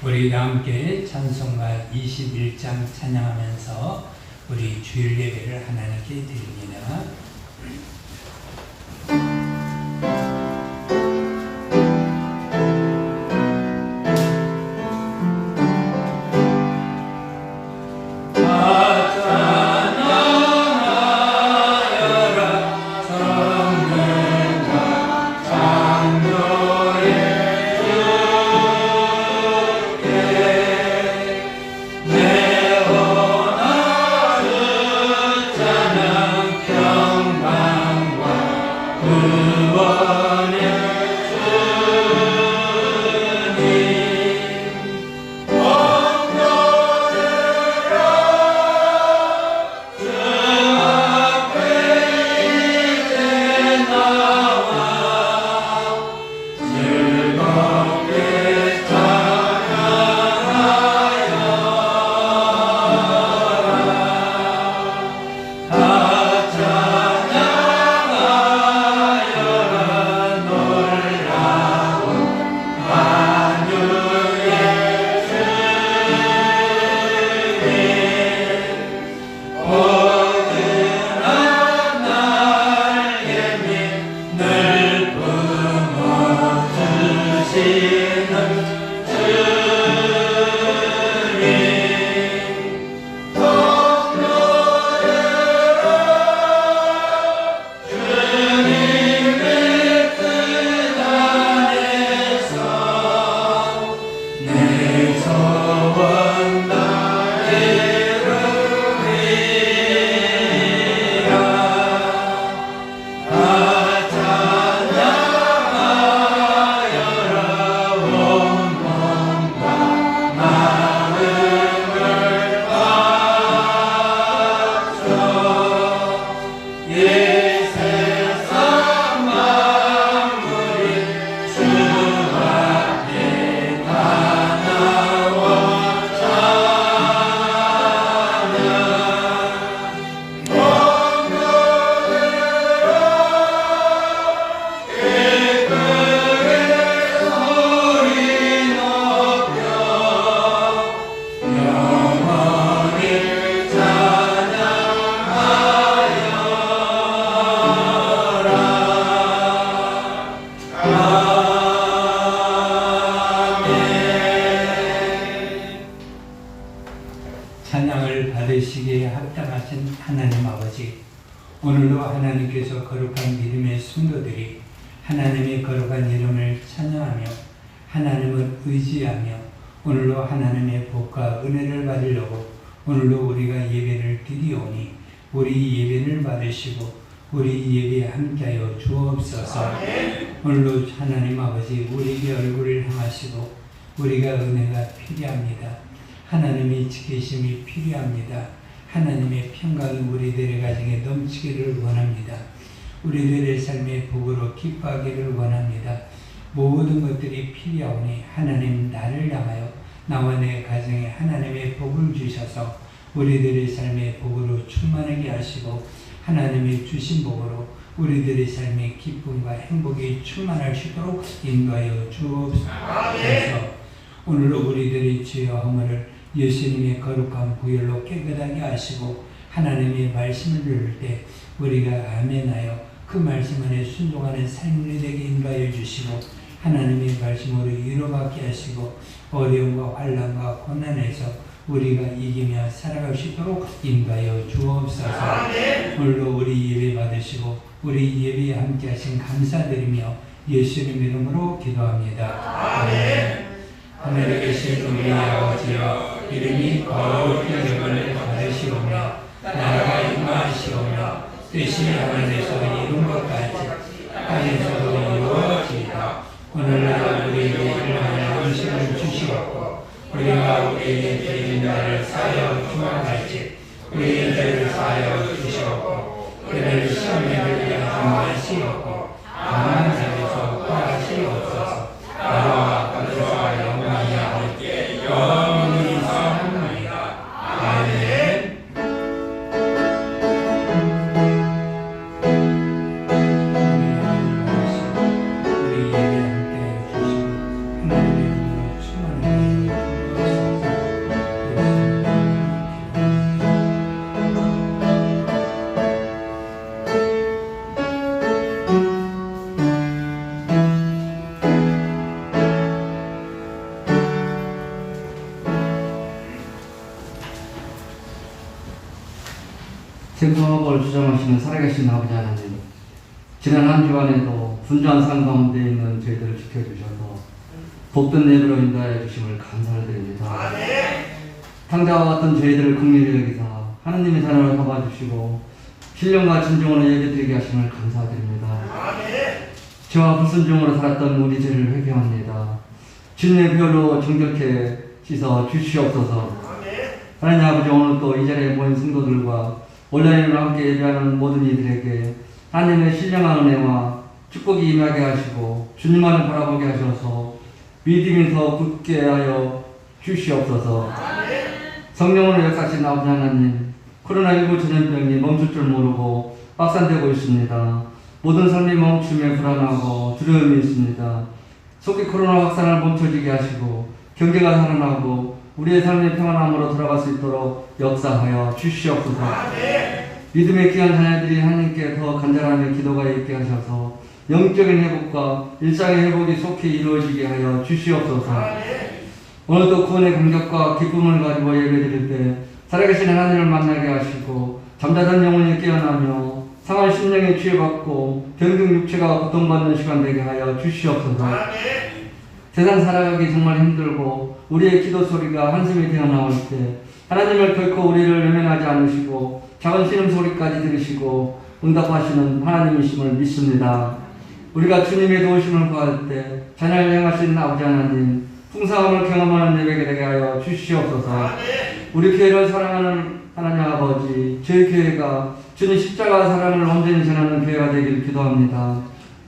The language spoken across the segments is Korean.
우리 함께 찬송가 21장 찬양하면서 우리 주일 예배를 하나님께 드립니다. 찬양을 받으시기에 합당하신 하나님 아버지, 오늘도 하나님께서 거룩한 믿음의 성도들이 하나님의 거룩한 이름을 찬양하며 하나님을 의지하며 오늘도 하나님의 복과 은혜를 받으려고 오늘도 우리가 예배를 드리오니 우리 예배를 받으시고 우리 예배에 함께하여 주옵소서. 오늘도 하나님 아버지 우리에게 얼굴을 향하시고 우리가 은혜가 필요합니다. 하나님의 지키심이 필요합니다. 하나님의 평강이 우리들의 가정에 넘치기를 원합니다. 우리들의 삶의 복으로 기뻐하기를 원합니다. 모든 것들이 필요하오니 하나님 나를 향하여 나와 내 가정에 하나님의 복을 주셔서 우리들의 삶의 복으로 충만하게 하시고 하나님의 주신 복으로 우리들의 삶의 기쁨과 행복이 충만할 수 있도록 인도하여 주옵소서. 오늘도 우리들의 죄와 허물을 예수님의 거룩한 보혈로 깨끗하게 하시고 하나님의 말씀을 들을 때 우리가 아멘하여 그 말씀 안에 순종하는 삶이 되게 인도하여 주시고 하나님의 말씀으로 위로받게 하시고 어려움과 환난과 고난에서 우리가 이기며 살아갈 수 있도록 인도하여 주옵소서. 오늘도 우리 예배 받으시고 우리 예배에 함께 하신 감사드리며 예수님 이름으로 기도합니다. 아멘. 하늘에 계신 우리 아버지여, 이름이 거룩히 여김을 받으시오며 나라가 임하시오며 뜻이 하늘에서 이룬 것 같이 땅에서도 이루어지이다. 오늘날 우리에게 일용할 음식을 주시옵고 우리가 우리에게 드린 자를 사하여 주옵같이 우리의 죄를 사하여 주시옵고 우리를 시험에 들게 하지 마시옵고 다만 자에서 구하시옵소서. 나라와 권세와 영광이 아버지께 영원히 있사옵나이다. 아멘. 우리 예배 함께 해주시고 하나님의 복으로 충만하게 생명을 주장하시는 살아계신 아버지 하나님, 지난 한 주간에도 분주한 삶 가운데 있는 저희들을 지켜주셔서 복된 예배로 인도하여 주심을 감사를 드립니다. 탕자와 같은 저희들을 긍휼히 여기사 하느님의 자녀를 도와주시고 신령과 진정으로 예배드리게 하심을 감사드립니다. 죄와 불순종으로 살았던 우리 죄를 회개합니다. 주님의 별로 정결케 씻어 주시옵소서. 하나님 아버지, 오늘 또 이 자리에 모인 성도들과 온라인으로 함께 예배하는 모든 이들에게 하나님의 신령한 은혜와 축복이 임하게 하시고 주님만을 바라보게 하셔서 믿음이 더 굳게 하여 주시옵소서. 성령으로 역사하신 아버지 하나님, 코로나19 전염병이 멈출 줄 모르고 확산되고 있습니다. 모든 삶이 멈춤에 불안하고 두려움이 있습니다. 속히 코로나 확산을 멈춰지게 하시고 경제가 살아나고 우리의 삶의 평안함으로 돌아갈 수 있도록 역사하여 주시옵소서. 믿음의 귀한 자녀들이 하나님께 더 간절하며 기도가 있게 하셔서 영적인 회복과 일상의 회복이 속히 이루어지게 하여 주시옵소서. 오늘도 구원의 감격과 기쁨을 가지고 예배드릴 때 살아계신 하나님을 만나게 하시고 잠자던 영혼이 깨어나며 상한 심령에 취해받고 병든 육체가 고통받는 시간 되게 하여 주시옵소서. 세상 살아가기 정말 힘들고 우리의 기도 소리가 한숨이 되어 나올 때 하나님을 결코 우리를 외면하지 않으시고 작은 신음소리까지 들으시고 응답하시는 하나님이심을 믿습니다. 우리가 주님의 도우심을 구할 때 자녀를 향하신 아버지 하나님, 풍성함을 경험하는 예배가 되게 하여 주시옵소서. 우리 교회를 사랑하는 하나님 아버지, 저희 교회가 주님 십자가 사랑을 온전히 전하는 교회가 되기를 기도합니다.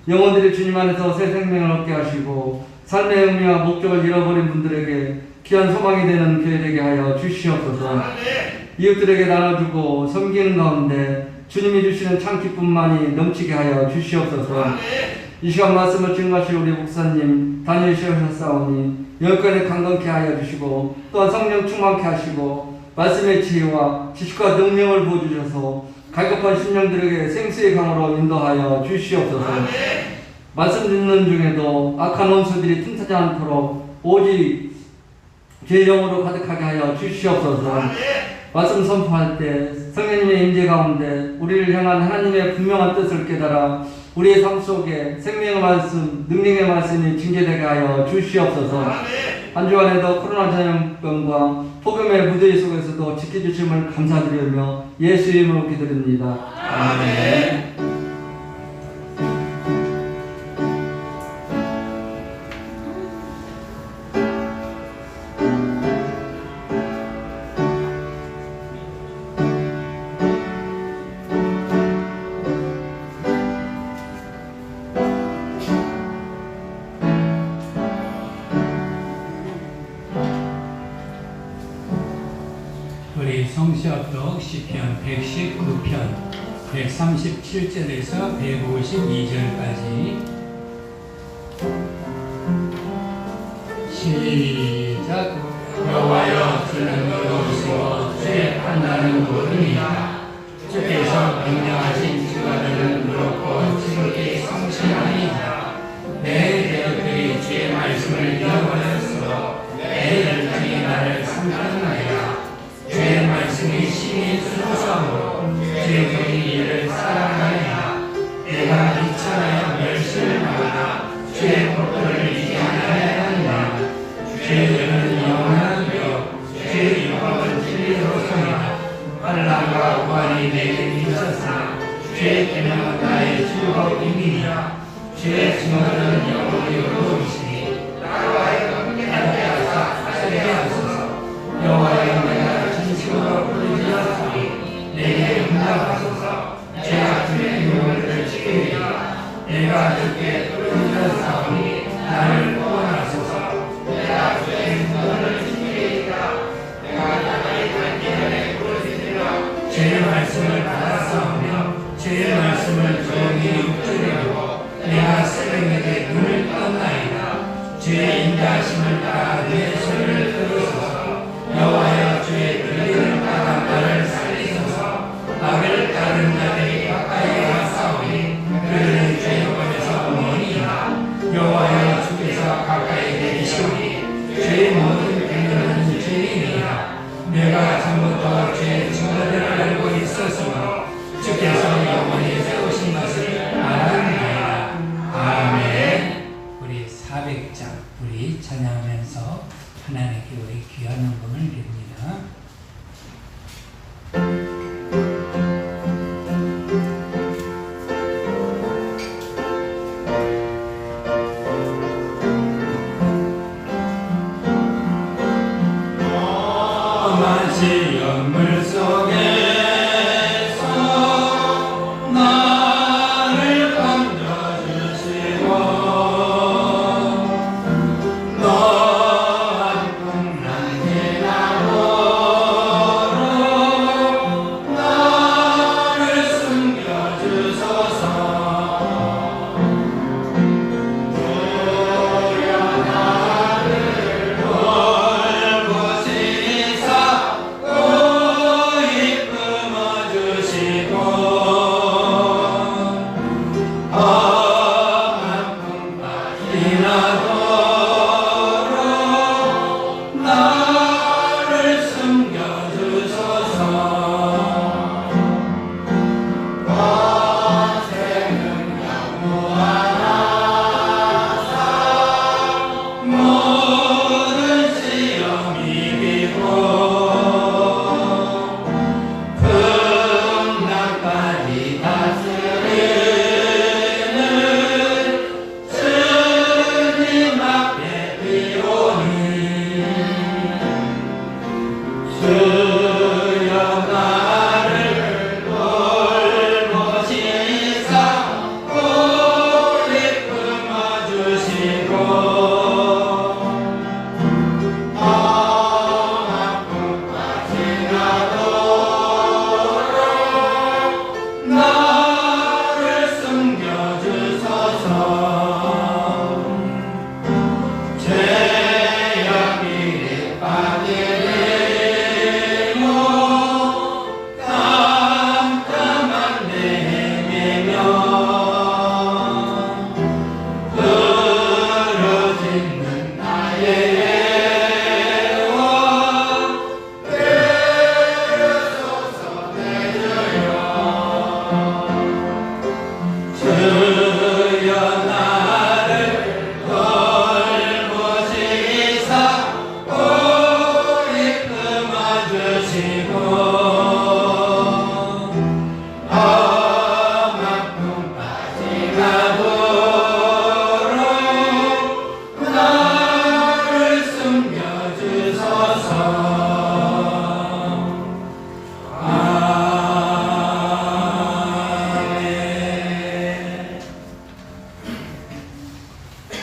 영혼들이 주님 안에서 새 생명을 얻게 하시고 삶의 의미와 목적을 잃어버린 분들에게 귀한 소망이 되는 교회 되게 하여 주시옵소서. 이웃들에게 나눠주고 섬기는 가운데 주님이 주시는 참 기쁨만이 넘치게 하여 주시옵소서. 이 시간 말씀을 증거하실 우리 목사님 다니엘 시험하셨사오니 여기까지 강건케 하여 주시고 또한 성령 충만케 하시고 말씀의 지혜와 지식과 능력을 부어주셔서 갈급한 심령들에게 생수의 강으로 인도하여 주시옵소서. 말씀 듣는 중에도 악한 원수들이 틈타지 않도록 오직 죄의 영으로 가득하게 하여 주시옵소서. 말씀 선포할 때 성령님의 임재 가운데 우리를 향한 하나님의 분명한 뜻을 깨달아 우리의 삶 속에 생명의 말씀, 능력의 말씀이 징계되게 하여 주시옵소서. 한 주간에도 코로나 전염병과 폭염의 무더위 속에서도 지켜주심을 감사드리며 예수 이름으로 기도드립니다. 아멘. 우리 성시합독 시편 119편 137절에서 152절까지 시작. 여호와여, 주는 의로우시고 주의 판단은 모릅니다. 주께서 명령하신 주가들은 의롭고 지극히 성실하니이다. 내 대적들이 주의 말씀을 잃어버렸으므로 내 열정이 나를 삼가하나이다. 주의 말씀이 심히 수고사므로 주의 종이 이를 사랑하나이다. 내가 비천하여 멸시를 당하나 주의 법도를 이해하여야 한다. 주의 은은 영원한 뼈, 주의 율법은 진리로서이다. 환난과 고난이 내게 미쳤으나 주의 계명은 나의 즐거움이니라. 주의 증언은 영원히 의로우시니 나로 하여금 깨닫게 하사 하시게 하소서. 여호와여, 내가 진심으로 부르짖었으니 내게 응답하소서. 제가 주의 명령을 지키리라. 내가 주께 부르짖었사오니 나를 구원하소서. 내가 주의 명령을 지키리라. 내가 나의 간절에 부르짖으며 주의 말씀을 받았사오며 주의 말씀을 조용히 묵주려고 내가 새벽에게 눈을 떴나이다. 하나님께 우리 귀한 헌금을 드립니다. 시험물 속에서 나를 건져주시고 너한 풍랑 지나도록 나를 숨겨주소서. 주여 나를 돌보시사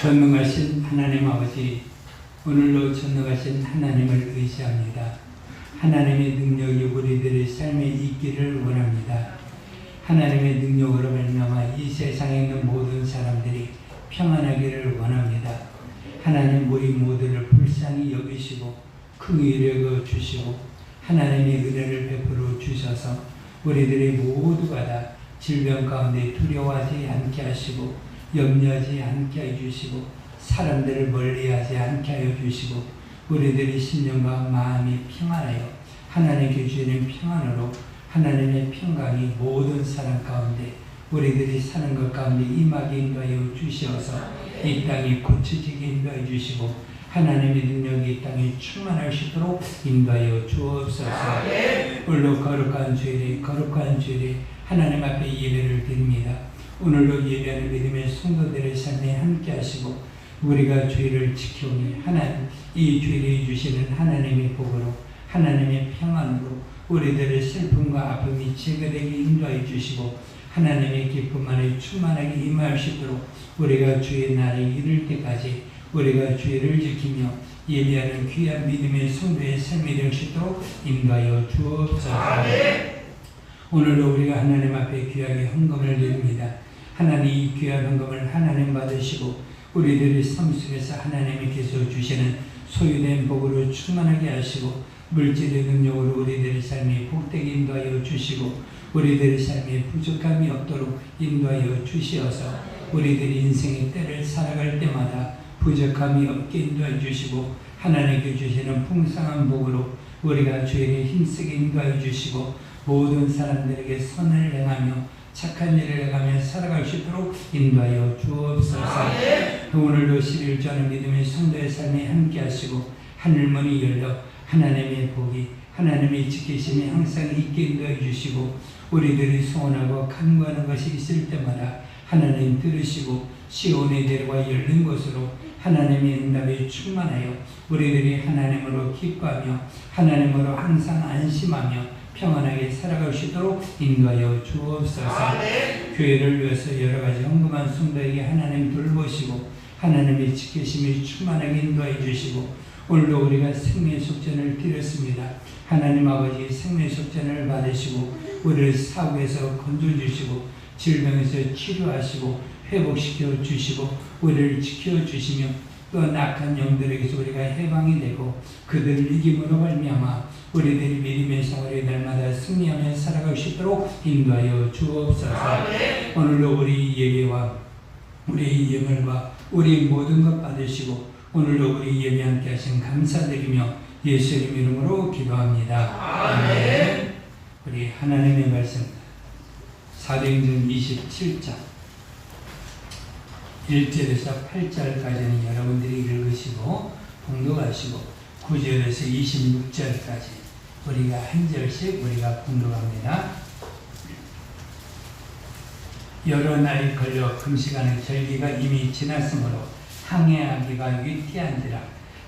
전능하신 하나님 아버지, 오늘도 전능하신 하나님을 의지합니다. 하나님의 능력이 우리들의 삶에 있기를 원합니다. 하나님의 능력으로 말미암아 이 세상에 있는 모든 사람들이 평안하기를 원합니다. 하나님 우리 모두를 불쌍히 여기시고 크게 여겨 주시고 하나님의 은혜를 베풀어 주셔서 우리들의 모두가 다 질병 가운데 두려워하지 않게 하시고 염려하지 않게 해주시고 사람들을 멀리하지 않게 하여 주시고 우리들의 심령과 마음이 평안하여 하나님께 주시는 평안으로 하나님의 평강이 모든 사람 가운데 우리들이 사는 것 가운데 임하게 인도하여 주시어서 이 땅이 고쳐지게 인도하여 주시고 하나님의 능력이 이 땅에 충만할 수 있도록 인도하여 주옵소서. 오늘도 거룩한 주일에 하나님 앞에 예배를 드립니다. 오늘도 예배하는 믿음의 성도들의 삶에 함께 하시고 우리가 주일을 지켜오니 하나님 이 주일에 주시는 하나님의 복으로 하나님의 평안으로 우리들의 슬픔과 아픔이 제거되게 인도하여 주시고 하나님의 기쁨 안에 충만하게 임할 수 있도록 우리가 주의 날에 이를 때까지 우리가 주의를 지키며 예배하는 귀한 믿음의 성도의 삶이 될 수 있도록 인도하여 주옵소서. 오늘도 우리가 하나님 앞에 귀하게 헌금을 드립니다. 하나님 이 귀한 헌금을 하나님 받으시고 우리들의 삶 속에서 하나님께서 주시는 소유된 복으로 충만하게 하시고 물질의 능력으로 우리들의 삶이 복되게 인도하여 주시고 우리들의 삶에 부족함이 없도록 인도하여 주시어서 우리들의 인생의 때를 살아갈 때마다 부족함이 없게 인도해 주시고 하나님께 주시는 풍성한 복으로 우리가 주일에 힘쓰게 인도해 주시고 모든 사람들에게 선을 행하며 착한 일을 행하며 살아갈 수 있도록 인도하여 주옵소서. 오늘도 11주 하는 믿음의 성도의 삶에 함께 하시고 하늘문이 열려 하나님의 복이 하나님의 지키심이 항상 있게 인도해 주시고 우리들이 소원하고 간구하는 것이 있을 때마다 하나님 들으시고 시온의 대로가 열린 곳으로 하나님의 응답이 충만하여 우리들이 하나님으로 기뻐하며 하나님으로 항상 안심하며 평안하게 살아갈 수 있도록 인도하여 주옵소서. 교회를 위해서 여러 가지 헌금한 성도에게 하나님 돌보시고 하나님의 지키심이 충만하게 인도해 주시고 오늘도 우리가 생명의 속전을 드렸습니다. 하나님 아버지 생명의 속전을 받으시고 우리를 사고에서 건져주시고 질병에서 치료하시고 회복시켜 주시고 우리를 지켜주시며 또 악한 영들에게서 우리가 해방이 되고 그들을 이김으로 말미암아 우리들이 믿음의 생활에 날마다 승리하며 살아갈 수 있도록 인도하여 주옵소서. 오늘도 우리 예배와 우리 예물과 우리 모든 것 받으시고 오늘도 우리 예배 함께 하신 감사드리며 예수님 이름으로 기도합니다. 아멘. 우리 하나님의 말씀 사도행전 27장 1절에서 8절까지는 여러분들이 읽으시고 봉독하시고 9절에서 26절까지 우리가 한 절씩 우리가 봉독합니다. 여러 날이 걸려 금식하는 절기가 이미 지났으므로 항해하기가 위태한지라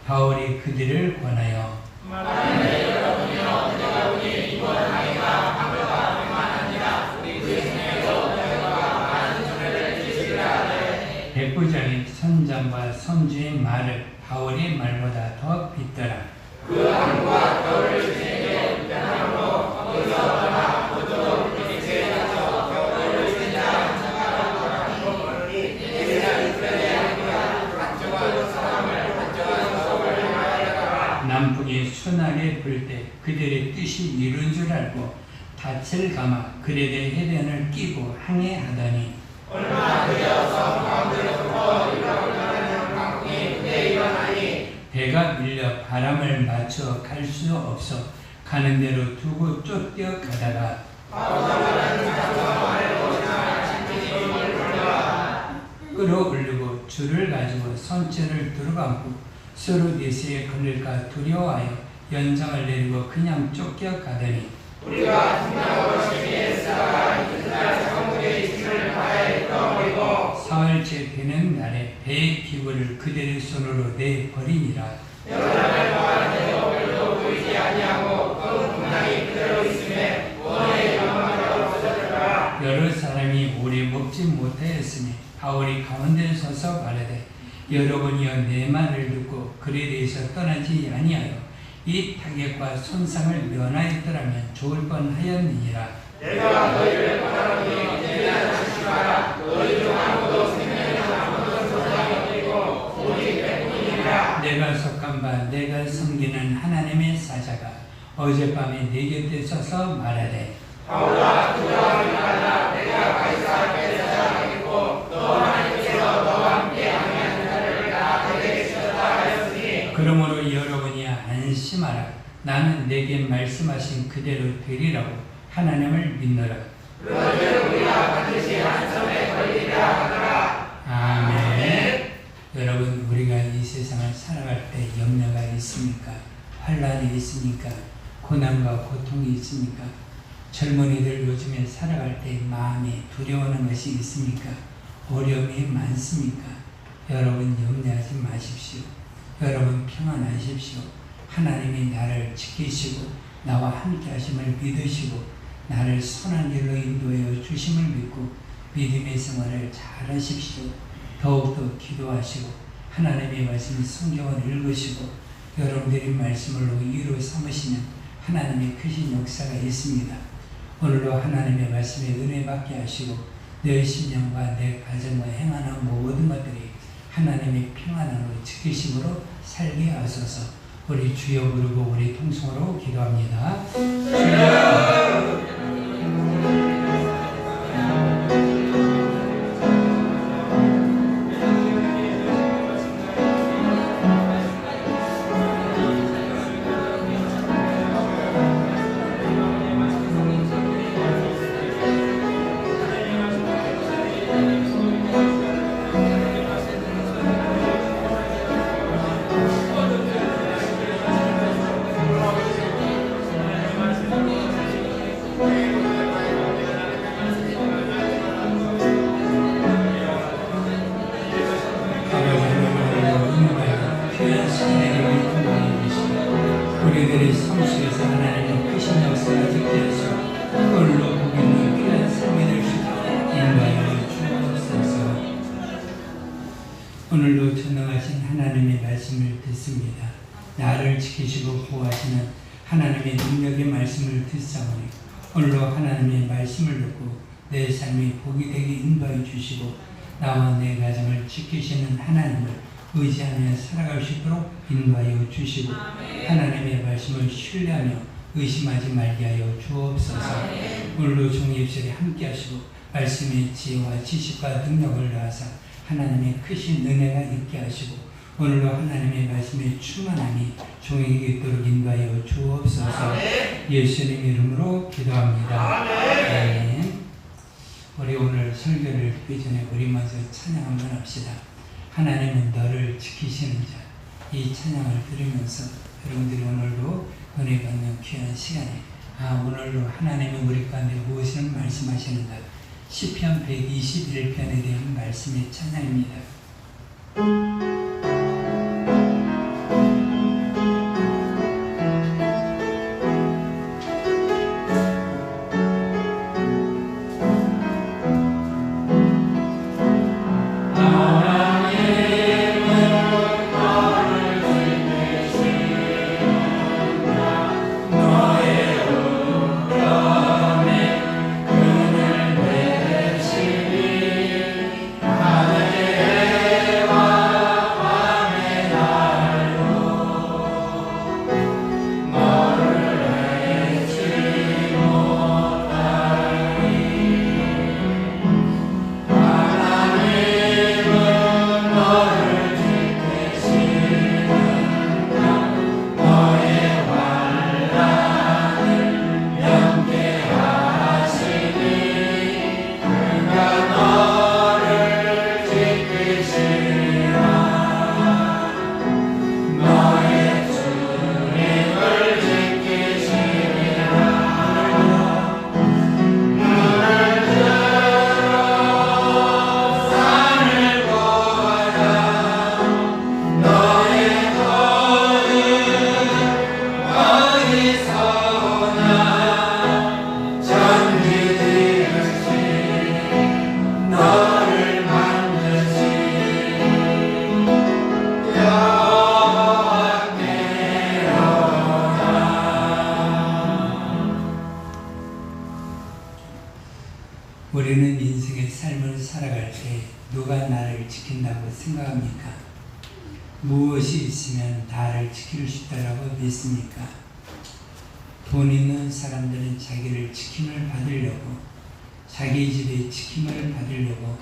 바울이 그들을 권하여 만일 여러분이 어디가 우리 이번 항해가 한글과 얼마나니라 우리 그 중에도 여호와가 많은 손해를 끼치리라 하되 백부장이 선장과 선주의 말을 바울의 말보다 더 빗더라. 그 항구와 겨울을 지내게 불편함으로 거기서 떠나 고도 백제에서 겨울을 지내자 생각하는 거라니 이제는 이스라엘의 항구가 각종한 사람을 각종한 속을 향하여라. 남풍이 순하게 불 때 그들의 뜻이 이룬 줄 알고 닻을 감아 그들의 해변을 끼고 항해하더니 얼마 되어서 가운데로부터 일어나는 강풍이 크게 일어나니 배가 밀려 바람을 맞춰 갈 수 없어 가는 대로 두고 쫓겨 가다가 끌어올리고 줄을 가지고 선체를 들어감고 스루디스에 걸릴까 두려워하여 연장을 내리고 그냥 쫓겨가더니 우리가 중요하고 심히 쓰다가 이튿날 성문에 있음을 바에 떠버리고 사흘째 되는 날에 배의 기구를 그들의 손으로 내버리니라. 여러 날 동안 해도 별도 보이지 아니하고 그 풍랑이 그대로 있음에 원의 영광이 없어졌더라. 여러 사람이 오래 먹지 못하였으니 바울이 가운데 서서 말하되 여러분이여 내 말을 듣고 그에 대해서 떠나지 아니하여 이 타격과 손상을 면하였더라면 좋을 뻔하였느니라. 내가 너희를 바라보니 언제나 조심하라. 너희 중 아무도 생명에 아무도 손상이 없고 오직 백분이라. 내가 속한 바 내가 섬기는 하나님의 사자가 어젯밤에 내 곁에 서서 말하되 바울아 두려워하지 말라. 내가 가이사에게 찾아가겠고 너 하나님께서 너와 함께 항해하는 자를 나에게 주셨다 하였으니 그러므로 여러분이 안심하라. 나는 내게 말씀하신 그대로 되리라고 하나님을 믿노라. 그것을 우리가 반드시 한섬에 걸리리라 하더라. 아멘. 여러분 우리가 이 세상을 살아갈 때 염려가 있습니까? 환란이 있습니까? 고난과 고통이 있습니까? 젊은이들 요즘에 살아갈 때 마음에 두려워하는 것이 있습니까? 어려움이 많습니까? 여러분 염려하지 마십시오. 여러분 평안하십시오. 하나님이 나를 지키시고 나와 함께 하심을 믿으시고 나를 선한 길로 인도하여 주심을 믿고 믿음의 생활을 잘 하십시오. 더욱더 기도하시고 하나님의 말씀 성경을 읽으시고 여러분들이 말씀으로 이루 삼으시면 하나님의 크신 역사가 있습니다. 오늘도 하나님의 말씀에 은혜 받게 하시고 내 심령과 내 가정과 행하는 모든 것들이 하나님의 평안으로 지키심으로 살게 하소서. 우리 주여 부르고 우리 통성으로 기도합니다. 주여 우리들의 삶 속에서 하나님의 크신 역사가 있게 하시고 그걸로 보기는 귀한 삶이 될 수 있도록 인도하여 주옵소서. 오늘도 전능하신 하나님의 말씀을 듣습니다. 나를 지키시고 보호하시는 하나님의 능력의 말씀을 듣사오니 오늘도 하나님의 말씀을 듣고 내 삶이 복이 되게 인도하여 주시고 나와 내 가정을 지키시는 하나님을 의지하며 살아갈 수 있도록 인도하여 주시고 하나님의 말씀을 신뢰하며 의심하지 말게 하여 주옵소서. 오늘도 종의 입술에 함께 하시고 말씀의 지혜와 지식과 능력을 다하사 하나님의 크신 은혜가 있게 하시고 오늘도 하나님의 말씀에 충만함이 종에게 있도록 인도하여 주옵소서. 예수님 이름으로 기도합니다. 아멘. 우리 오늘 설교를 듣기 전에 우리 먼저 찬양 한번 합시다. 하나님은 너를 지키시는 자. 이 찬양을 들으면서 여러분들이 오늘도 은혜 받는 귀한 시간에 오늘도 하나님은 우리 가운데 무엇을 말씀하시는가. 시편 121편에 대한 말씀의 찬양입니다. 우리는 인생의 삶을 살아갈 때 누가 나를 지킨다고 생각합니까? 무엇이 있으면 나를 지킬 수 있다고 믿습니까? 돈 있는 사람들은 자기를 지킴을 받으려고 자기 집에 지킴을 받으려고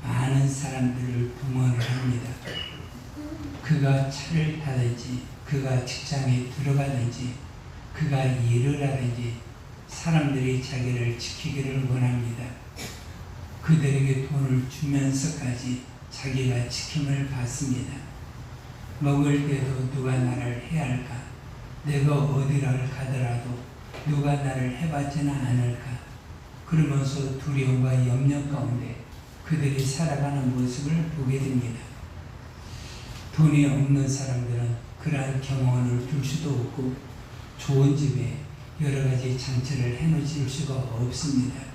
많은 사람들을 동원을 합니다. 그가 차를 타든지 그가 직장에 들어가든지 그가 일을 하든지 사람들이 자기를 지키기를 원합니다. 그들에게 돈을 주면서까지 자기가 지킴을 받습니다. 먹을 때도 누가 나를 해야 할까? 내가 어디를 가더라도 누가 나를 해받지는 않을까? 그러면서 두려움과 염려 가운데 그들이 살아가는 모습을 보게 됩니다. 돈이 없는 사람들은 그러한 경험을 둘 수도 없고 좋은 집에 여러 가지 장치를 해놓을 수가 없습니다.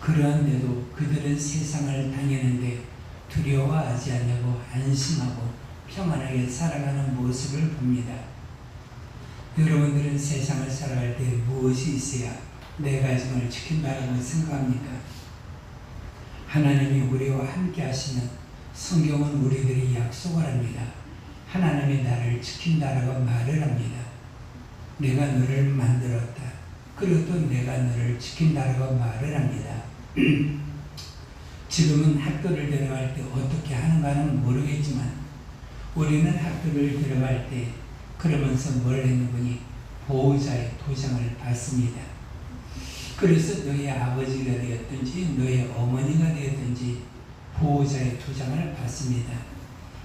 그러한데도 그들은 세상을 다니는데 두려워하지 않냐고 안심하고 평안하게 살아가는 모습을 봅니다. 여러분들은 세상을 살아갈 때 무엇이 있어야 내 가정을 지킨다고 생각합니까? 하나님이 우리와 함께 하시는 성경은 우리들이 약속을 합니다. 하나님이 나를 지킨다라고 말을 합니다. 내가 너를 만들었다. 그리고 또 내가 너를 지킨다라고 말을 합니다. 지금은 학교를 들어갈 때 어떻게 하는가는 모르겠지만 우리는 학교를 들어갈 때 그러면서 뭘 했는지 보호자의 도장을 받습니다. 그래서 너의 아버지가 되었든지 너의 어머니가 되었든지 보호자의 도장을 받습니다.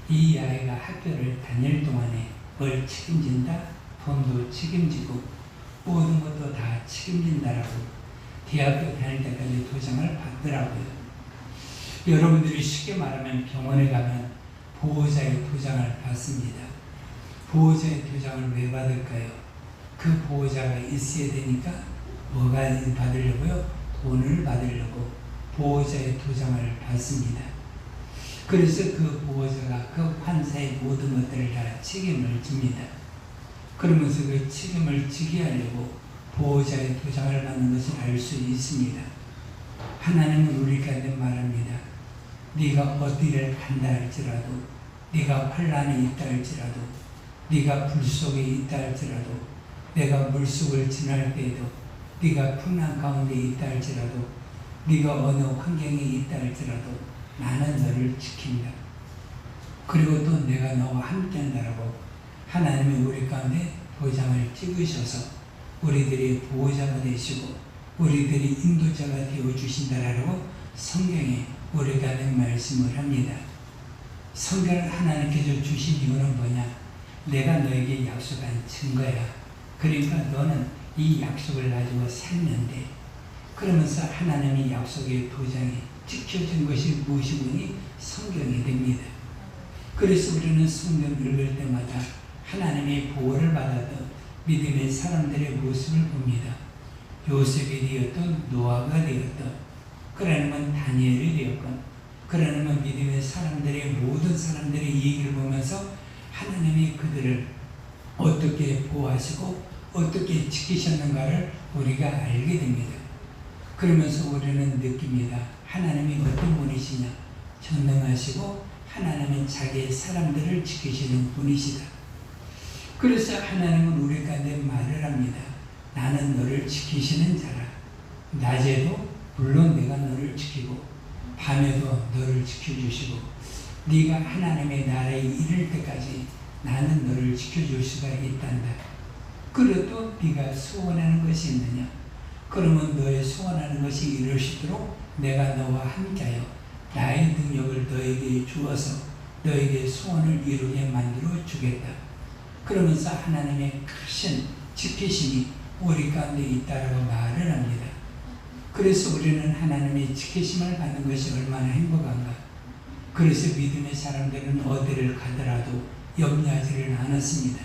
이 아이가 학교를 다닐 동안에 뭘 책임진다? 돈도 책임지고 모든 것도 다 책임진다라고 대학교 다닐 때까지 도장을 받더라고요. 여러분들이 쉽게 말하면 병원에 가면 보호자의 도장을 받습니다. 보호자의 도장을 왜 받을까요? 그 보호자가 있어야 되니까 뭐가 받으려고요? 돈을 받으려고 보호자의 도장을 받습니다. 그래서 그 보호자가 그 환자의 모든 것들을 다 책임을 집니다. 그러면서 그 책임을 지게 하려고 보호자의 도장을 받는 것을 알 수 있습니다. 하나님은 우리 가운데 말합니다. 네가 어디를 간다 할지라도, 네가 환난에 있다 할지라도, 네가 불 속에 있다 할지라도, 내가 물속을 지날 때에도, 네가 풍랑 가운데 있다 할지라도, 네가 어느 환경에 있다 할지라도 나는 너를 지킨다. 그리고 또 내가 너와 함께한다라고 하나님이 우리 가운데 도장을 찍으셔서 우리들이 보호자가 되시고 우리들이 인도자가 되어주신다라고 성경에 우리 가운데 말씀을 합니다. 성경을 하나님께서 주신 이유는 뭐냐? 내가 너에게 약속한 증거야. 그러니까 너는 이 약속을 가지고 살는데, 그러면서 하나님의 약속의 도장이 찍혀진 것이 무엇이니? 성경이 됩니다. 그래서 우리는 성경 읽을 때마다 하나님의 보호를 받았던 믿음의 사람들의 모습을 봅니다. 요셉이 되었던, 노아가 되었던, 그러면 다니엘이 되었건, 그러면 믿음의 사람들의 모든 사람들의 얘기를 보면서 하나님이 그들을 어떻게 보호하시고 어떻게 지키셨는가를 우리가 알게 됩니다. 그러면서 우리는 느낍니다. 하나님이 어떤 분이시냐? 전능하시고 하나님은 자기의 사람들을 지키시는 분이시다. 그래서 하나님은 우리 가운데 말을 합니다. 나는 너를 지키시는 자라. 낮에도 물론 내가 너를 지키고 밤에도 너를 지켜주시고 네가 하나님의 나라에 이를 때까지 나는 너를 지켜줄 수가 있단다. 그래도 네가 소원하는 것이 있느냐? 그러면 너의 소원하는 것이 이루어지도록 내가 너와 함께하여 나의 능력을 너에게 주어서 너에게 소원을 이루게 만들어 주겠다. 그러면서 하나님의 크신 지키심이 우리 가운데 있다라고 말을 합니다. 그래서 우리는 하나님의 지키심을 받는 것이 얼마나 행복한가. 그래서 믿음의 사람들은 어디를 가더라도 염려하지를 않았습니다.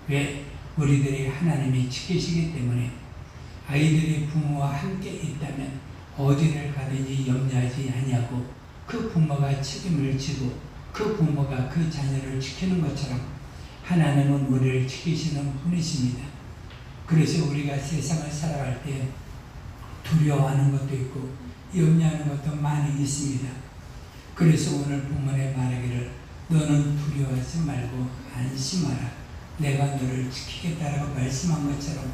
왜? 우리들이 하나님이 지키시기 때문에. 아이들이 부모와 함께 있다면 어디를 가든지 염려하지 아니하고 그 부모가 책임을 지고 그 부모가 그 자녀를 지키는 것처럼 하나님은 우리를 지키시는 분이십니다. 그래서 우리가 세상을 살아갈 때 두려워하는 것도 있고 염려하는 것도 많이 있습니다. 그래서 오늘 본문에 말하기를 너는 두려워하지 말고 안심하라. 내가 너를 지키겠다라고 말씀한 것처럼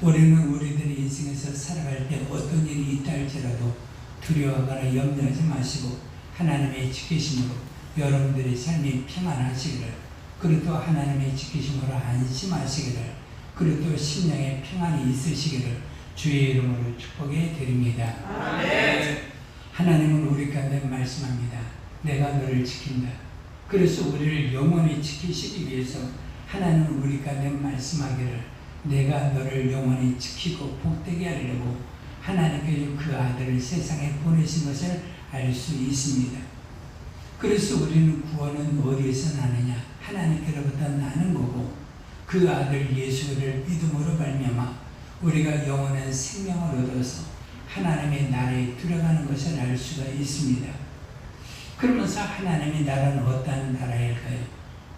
우리는 우리들의 인생에서 살아갈 때 어떤 일이 있다 할지라도 두려워하거나 염려하지 마시고 하나님의 지키심으로 여러분들의 삶이 평안하시기를, 그리고 또 하나님의 지키심으로 안심하시기를, 그리고 또 심령에 평안이 있으시기를 주의 이름으로 축복해 드립니다. 아멘. 하나님은 우리 가운데 말씀합니다. 내가 너를 지킨다. 그래서 우리를 영원히 지키시기 위해서 하나님은 우리 가운데 말씀하기를 내가 너를 영원히 지키고 복되게 하려고 하나님께서 그 아들을 세상에 보내신 것을 알 수 있습니다. 그래서 우리는 구원은 어디에서 나느냐? 하나님께로부터 나는 거고 그 아들 예수를 믿음으로 말미암아 우리가 영원한 생명을 얻어서 하나님의 나라에 들어가는 것을 알 수가 있습니다. 그러면서 하나님의 나라는 어떠한 나라일까요?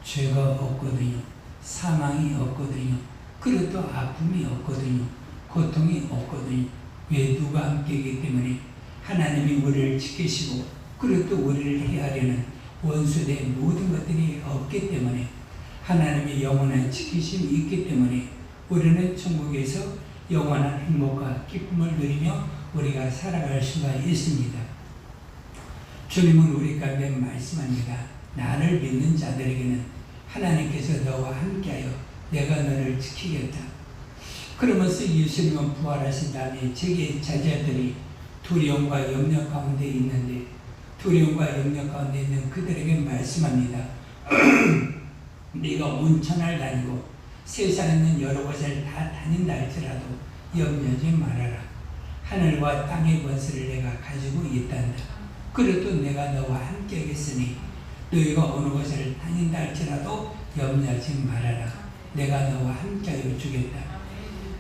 죄가 없거든요. 사망이 없거든요. 그리고 또 아픔이 없거든요. 고통이 없거든요. 왜? 누가 함께이기 때문에 하나님이 우리를 지키시고 그리고 또 우리를 헤아리는 원수의 모든 것들이 없기 때문에 하나님의 영원한 지키심이 있기 때문에 우리는 천국에서 영원한 행복과 기쁨을 누리며 우리가 살아갈 수가 있습니다. 주님은 우리 가운데 말씀합니다. 나를 믿는 자들에게는 하나님께서 너와 함께하여 내가 너를 지키겠다. 그러면서 예수님은 부활하신 다음에 제게 제자들이 두려움과 염려 가운데 있는데 두려움과 염려 가운데 있는 그들에게 말씀합니다. 네가 온천을 다니고 세상에 있는 여러 곳을 다 다닌다 할지라도 염려하지 말아라. 하늘과 땅의 권세를 내가 가지고 있단다. 그래도 내가 너와 함께 하겠으니 너희가 어느 곳을 다닌다 할지라도 염려하지 말아라. 내가 너와 함께하여 주겠다.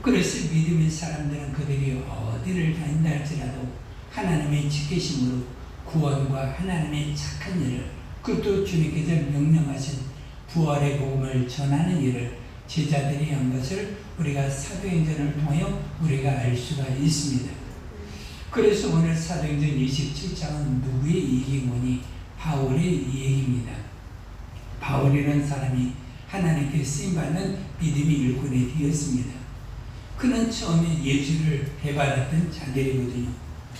그래서 믿음의 사람들은 그들이 어디를 다닌다 할지라도 하나님의 지키심으로 구원과 하나님의 착한 일을, 그것도 주님께서 명령하신 부활의 복음을 전하는 일을 제자들이 한 것을 우리가 사도행전을 통하여 우리가 알 수가 있습니다. 그래서 오늘 사도행전 27장은 누구의 얘기이니? 바울의 얘기입니다. 바울이라는 사람이 하나님께 쓰임받는 믿음의 일꾼이 되었습니다. 그는 처음에 예수를 배반했던 자들이거든요.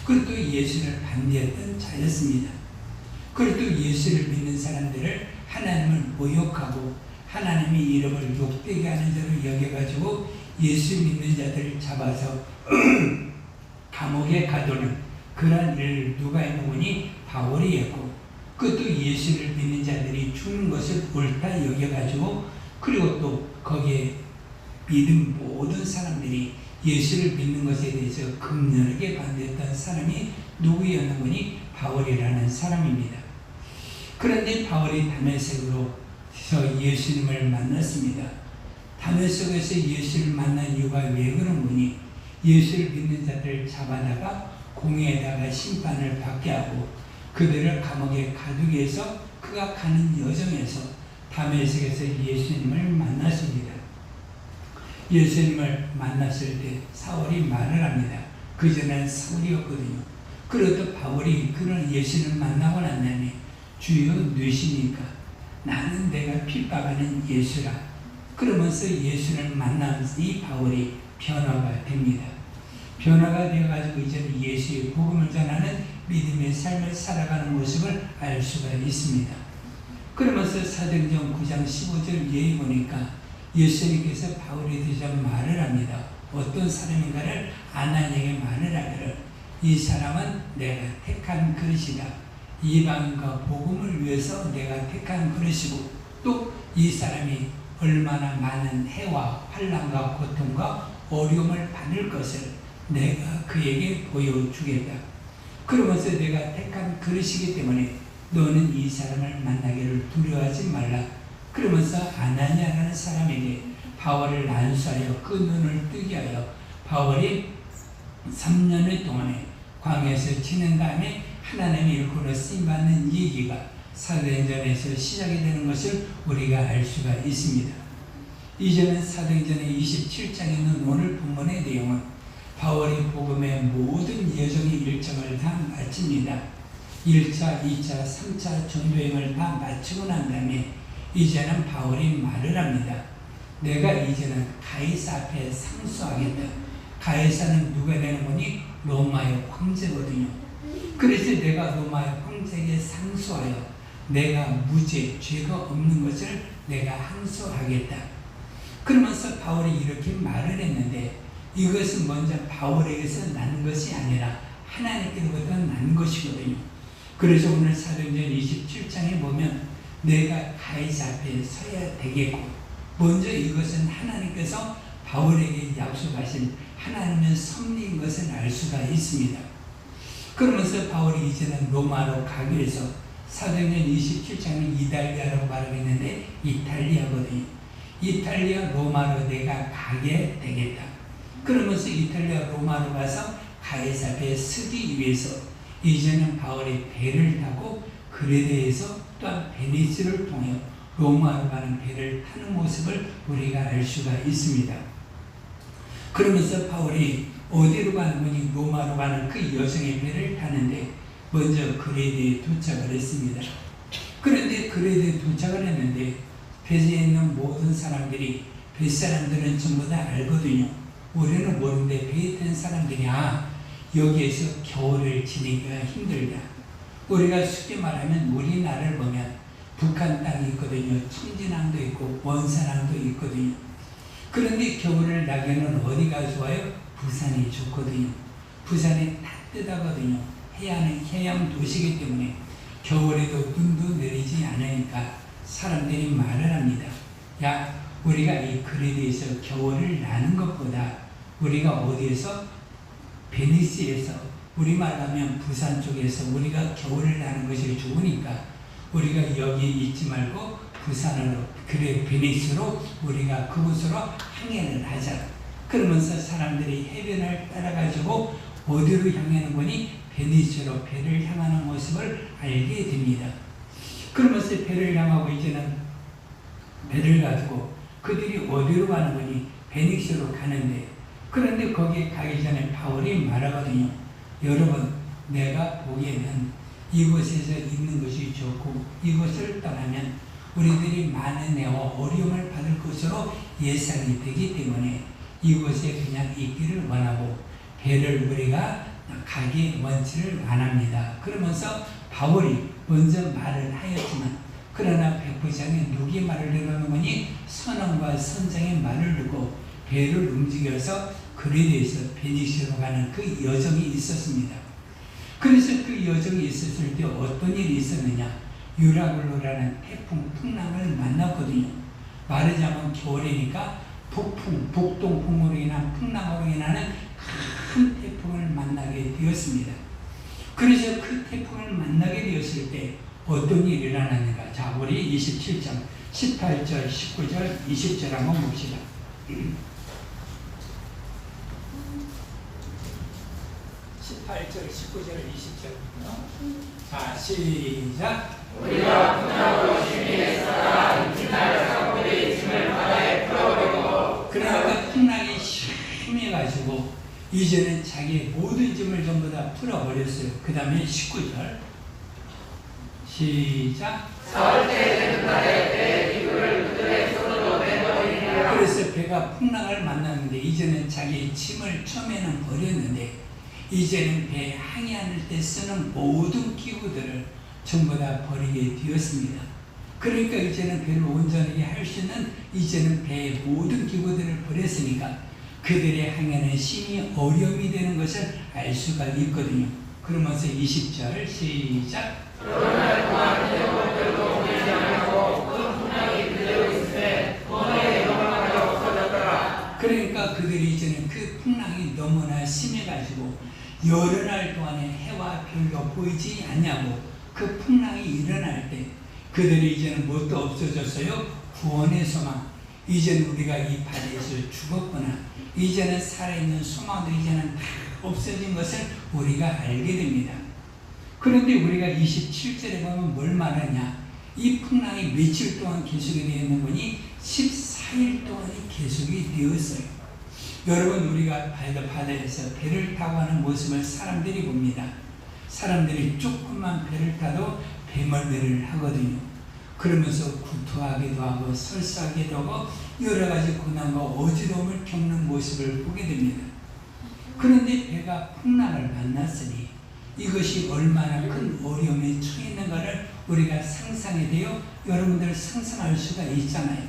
그리고 또 예수를 반대했던 자였습니다. 그리고 또 예수를 믿는 사람들을 하나님을 모욕하고 하나님의 이름을 욕되게 하는 자로 여겨가지고 예수 믿는 자들을 잡아서 감옥에 가두는 그런 일을 누가 했느니? 바울이 했고, 그것도 예수를 믿는 자들이 죽는 것을 옳다 여겨가지고, 그리고 또 거기에 믿은 모든 사람들이 예수를 믿는 것에 대해서 극렬하게 반대했던 사람이 누구였느니? 바울이라는 사람입니다. 그런데 바울이 다메섹으로 예수님을 만났습니다. 다메섹에서 예수를 만난 이유가 왜 그런 거니? 예수를 믿는 자들을 잡아다가 공회에다가 심판을 받게 하고 그들을 감옥에 가두기 위해서 그가 가는 여정에서 다메섹에서 예수님을 만났습니다. 예수님을 만났을 때 사울이 말을 합니다. 그전에는 사울이었거든요. 그래도 바울이 그런 예수를 만나고 난 다음에 주여 누구십니까? 나는 내가 핍박하는 예수라. 그러면서 예수를 만난 이 바울이 변화가 됩니다. 변화가 되어가지고 이제는 예수의 복음을 전하는 믿음의 삶을 살아가는 모습을 알 수가 있습니다. 그러면서 사도행전 9장 15절 예에 보니까 예수님께서 바울에 대해서 말을 합니다. 어떤 사람인가를 아나니에게 말을 하기를, 이 사람은 내가 택한 그릇이다. 이방인과 복음을 위해서 내가 택한 그릇이고, 또 이 사람이 얼마나 많은 해와 환난과 고통과 어려움을 받을 것을 내가 그에게 보여주겠다. 그러면서 내가 택한 그릇이기 때문에 너는 이 사람을 만나기를 두려워하지 말라. 그러면서 아나니아라는 사람에게 바울을 안수하여 그 눈을 뜨게 하여 바울이 3년의 동안에 광야에서 지낸 다음에 하나님의 일꾼으로 쓰임받는 얘기가 사도행전에서 시작이 되는 것을 우리가 알 수가 있습니다. 이제는 사도행전의 27장에 있는 오늘 본문의 내용은 바울이 복음의 모든 여정의 일정을 다 마칩니다. 1차, 2차, 3차 전도행을 다 마치고 난 다음에 이제는 바울이 말을 합니다. 내가 이제는 가이사 앞에 상수하겠다. 가이사는 누가 되는 거니? 로마의 황제거든요. 그래서 내가 로마의 황제에게 상수하여 내가 무죄, 죄가 없는 것을 내가 항소하겠다. 그러면서 바울이 이렇게 말을 했는데 이것은 먼저 바울에게서 난 것이 아니라 하나님께로부터 난 것이거든요. 그래서 오늘 사도행전 27장에 보면 내가 가이사 앞에 서야 되겠고, 먼저 이것은 하나님께서 바울에게 약속하신 하나님의 섭리인 것을 알 수가 있습니다. 그러면서 바울이 이제는 로마로 가기 위해서 사도행전 27장은 이탈리아라고 말하고 있는데 이탈리아거든요. 이탈리아 로마로 내가 가게 되겠다. 그러면서 이탈리아 로마로 가서 가이사 앞에 서기 위해서 이제는 바울이 배를 타고 그레데에서 또한 베니스를 통해 로마로 가는 배를 타는 모습을 우리가 알 수가 있습니다. 그러면서 바울이 어디로 가는 거니? 로마로 가는 그 여정의 배를 타는데 먼저 그레데에 도착을 했습니다. 그런데 그레데에 도착을 했는데 배에 있는 모든 사람들이, 뱃사람들은 전부 다 알거든요. 우리는 모르는데 배에 탄 사람들이 여기에서 겨울을 지내기가 힘들다. 우리가 쉽게 말하면 우리나라를 보면 북한 땅이 있거든요. 청진항도 있고 원산항도 있거든요. 그런데 겨울을 나기에는 어디가 좋아요? 부산이 좋거든요. 부산이 따뜻하거든요. 해양 도시이기 때문에 겨울에도 눈도 내리지 않으니까 사람들이 말을 합니다. 야, 우리가 이 그레데에서 겨울을 나는 것보다 우리가 어디에서? 베니스에서, 우리말 하면 부산 쪽에서 우리가 겨울을 나는 것이 좋으니까 우리가 여기 있지 말고 부산으로, 그래 베니스로 우리가 그곳으로 항해를 하자. 그러면서 사람들이 해변을 따라가지고 어디로 향하는 거니? 베니스로 배를 향하는 모습을 알게 됩니다. 그러면서 배를 향하고 이제는 배를 가지고 그들이 어디로 가는 거니? 베니스로 가는데, 그런데 거기에 가기 전에 바울이 말하거든요. 여러분, 내가 보기에는 이곳에서 있는 것이 좋고 이곳을 떠나면 우리들이 많은 애와 어려움을 받을 것으로 예상이 되기 때문에 이곳에 그냥 있기를 원하고 배를 우리가 가기 원치를 원합니다. 그러면서 바울이 먼저 말을 하였지만, 그러나 백부장이 누구의 말을 들어는 거니? 선왕과 선장의 말을 듣고 배를 움직여서 그리스에서 베니스로 가는 그 여정이 있었습니다. 그래서 그 여정이 있었을 때 어떤 일이 있었느냐? 유라굴로라는 태풍 풍랑을 만났거든요. 말하자면 겨울이니까 북풍, 북동풍으로 인한 풍랑으로 인하는 큰 태풍을 만나게 되었습니다. 그래서 그 태풍을 만나게 되었을 때 어떤 일이 일어났는가? 자, 우리 27장 18절, 19절, 20절 한번 봅시다. 18절, 19절, 20절은요. 자, 시작. 우리가 풍랑으로 심히 살아 임진날 사고들이 짐을 바다에 풀어버리고. 그러니까 풍랑이 심해가지고 이제는 자기의 모든 짐을 전부 다 풀어버렸어요. 그 다음에 19절 시작. 사흘째 되는 날에 배 기구를 그들의 손으로 내버리니라. 그래서 배가 풍랑을 만났는데 이제는 자기의 짐을 처음에는 버렸는데 이제는 배 항해할 때 쓰는 모든 기구들을 전부 다 버리게 되었습니다. 그러니까 이제는 배를 온전하게 할 수 있는 이제는 배의 모든 기구들을 버렸으니까 그들의 항해는 심히 어려움이 되는 것을 알 수가 있거든요. 그러면서 20절 시작. 그러나 동안 해적들도 보이지 않고 큰 풍랑이 그대로 있으되 번호의 영광이 없어졌더라. 그러니까 그들이 이제는 그 풍랑이 너무나 심해가지고 여러 날 동안에 해와 별도 보이지 않냐고 그 풍랑이 일어날 때 그들이 이제는 뭣도 없어졌어요? 구원의 소망. 이제는 우리가 이 바다에서 죽었구나. 이제는 살아있는 소망도 이제는 다 없어진 것을 우리가 알게 됩니다. 그런데 우리가 27절에 보면 뭘 말하냐? 이 풍랑이 며칠 동안 계속이 되었는 거니? 14일 동안이 계속이 되었어요. 여러분, 우리가 바다에서 배를 타고 하는 모습을 사람들이 봅니다. 사람들이 조금만 배를 타도 배멀미를 하거든요. 그러면서 구토하기도 하고 설사하기도 하고 여러 가지 고난과 어지러움을 겪는 모습을 보게 됩니다. 그런데 배가 풍랑을 만났으니 이것이 얼마나 큰 어려움에 처해 있는가를 우리가 상상이 되어 여러분들 상상할 수가 있잖아요.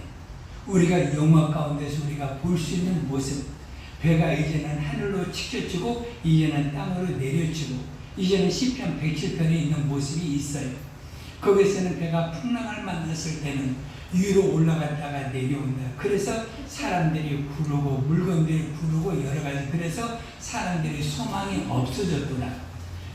우리가 영화 가운데서 우리가 볼 수 있는 모습, 배가 이제는 하늘로 치켜지고 이제는 땅으로 내려지고 이제는 시편 107편에 있는 모습이 있어요. 거기서는 배가 풍랑을 만났을 때는 위로 올라갔다가 내려온다. 그래서 사람들이 구르고 물건들이 구르고 여러 가지, 그래서 사람들이 소망이 없어졌구나.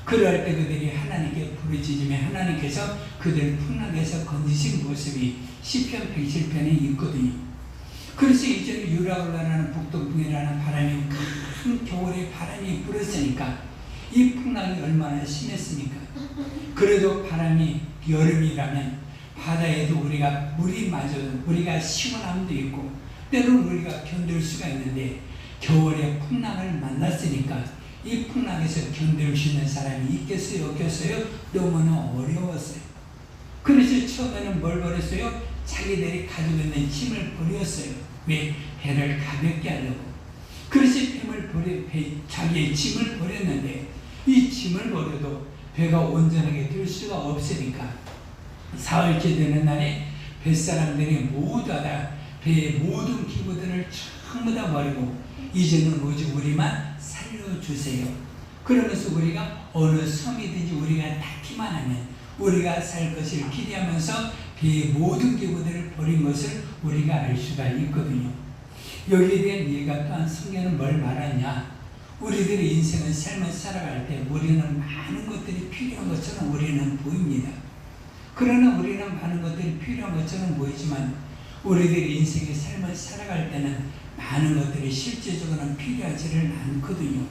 그럴 때 그들이 하나님께 부르짖으며 하나님께서 그들 풍랑에서 건지신 모습이 시편 107편에 있거든요. 그래서 이제는 유라굴라라는 북동풍이라는 바람이 큰 겨울에 바람이 불었으니까 이 풍랑이 얼마나 심했습니까? 그래도 바람이 여름이라면 바다에도 우리가 물이 맞아도 우리가 시원함도 있고 때로는 우리가 견딜 수가 있는데 겨울에 풍랑을 만났으니까 이 풍랑에서 견딜 수 있는 사람이 있겠어요? 없겠어요? 너무나 어려웠어요. 그래서 처음에는 뭘 버렸어요? 자기들이 가지고 있는 짐을 버렸어요. 왜? 배를 가볍게 하려고. 그래서 자기의 짐을 버렸는데 이 짐을 버려도 배가 온전하게 될 수가 없으니까 사흘째 되는 날에 뱃사람들이 모두 다 배의 모든 기구들을 전부 다 버리고 이제는 오직 우리만 살려주세요. 그러면서 우리가 어느 섬이든지 우리가 닿기만 하면 우리가 살 것을 기대하면서 배의 모든 기구들을 버린 것을 우리가 알 수가 있거든요. 여기에 대한 이해가 또한 성경은 뭘 말하냐? 우리들의 인생은 삶을 살아갈 때 우리는 많은 것들이 필요한 것처럼 우리는 보입니다. 그러나 우리는 많은 것들이 필요한 것처럼 보이지만 우리들이 인생의 삶을 살아갈 때는 많은 것들이 실제적으로는 필요하지를 않거든요.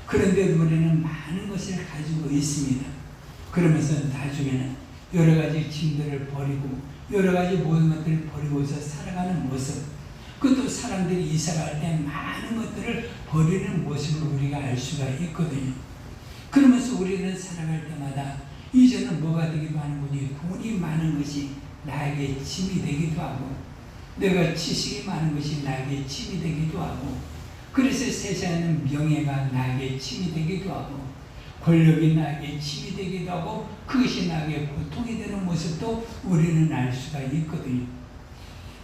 그런데 우리는 많은 것을 가지고 있습니다. 그러면서 나중에는 여러 가지 짐들을 버리고 여러 가지 모든 것들을 버리고서 살아가는 모습, 그것도 사람들이 이사갈 때 많은 것들을 버리는 모습을 우리가 알 수가 있거든요. 그러면서 우리는 살아갈 때마다 이제는 뭐가 되기도 하는군요. 돈이 많은 것이 나에게 짐이 되기도 하고, 내가 지식이 많은 것이 나에게 짐이 되기도 하고, 그래서 세상에는 명예가 나에게 짐이 되기도 하고, 권력이 나에게 짐이 되기도 하고, 그것이 나에게 고통이 되는 모습도 우리는 알 수가 있거든요.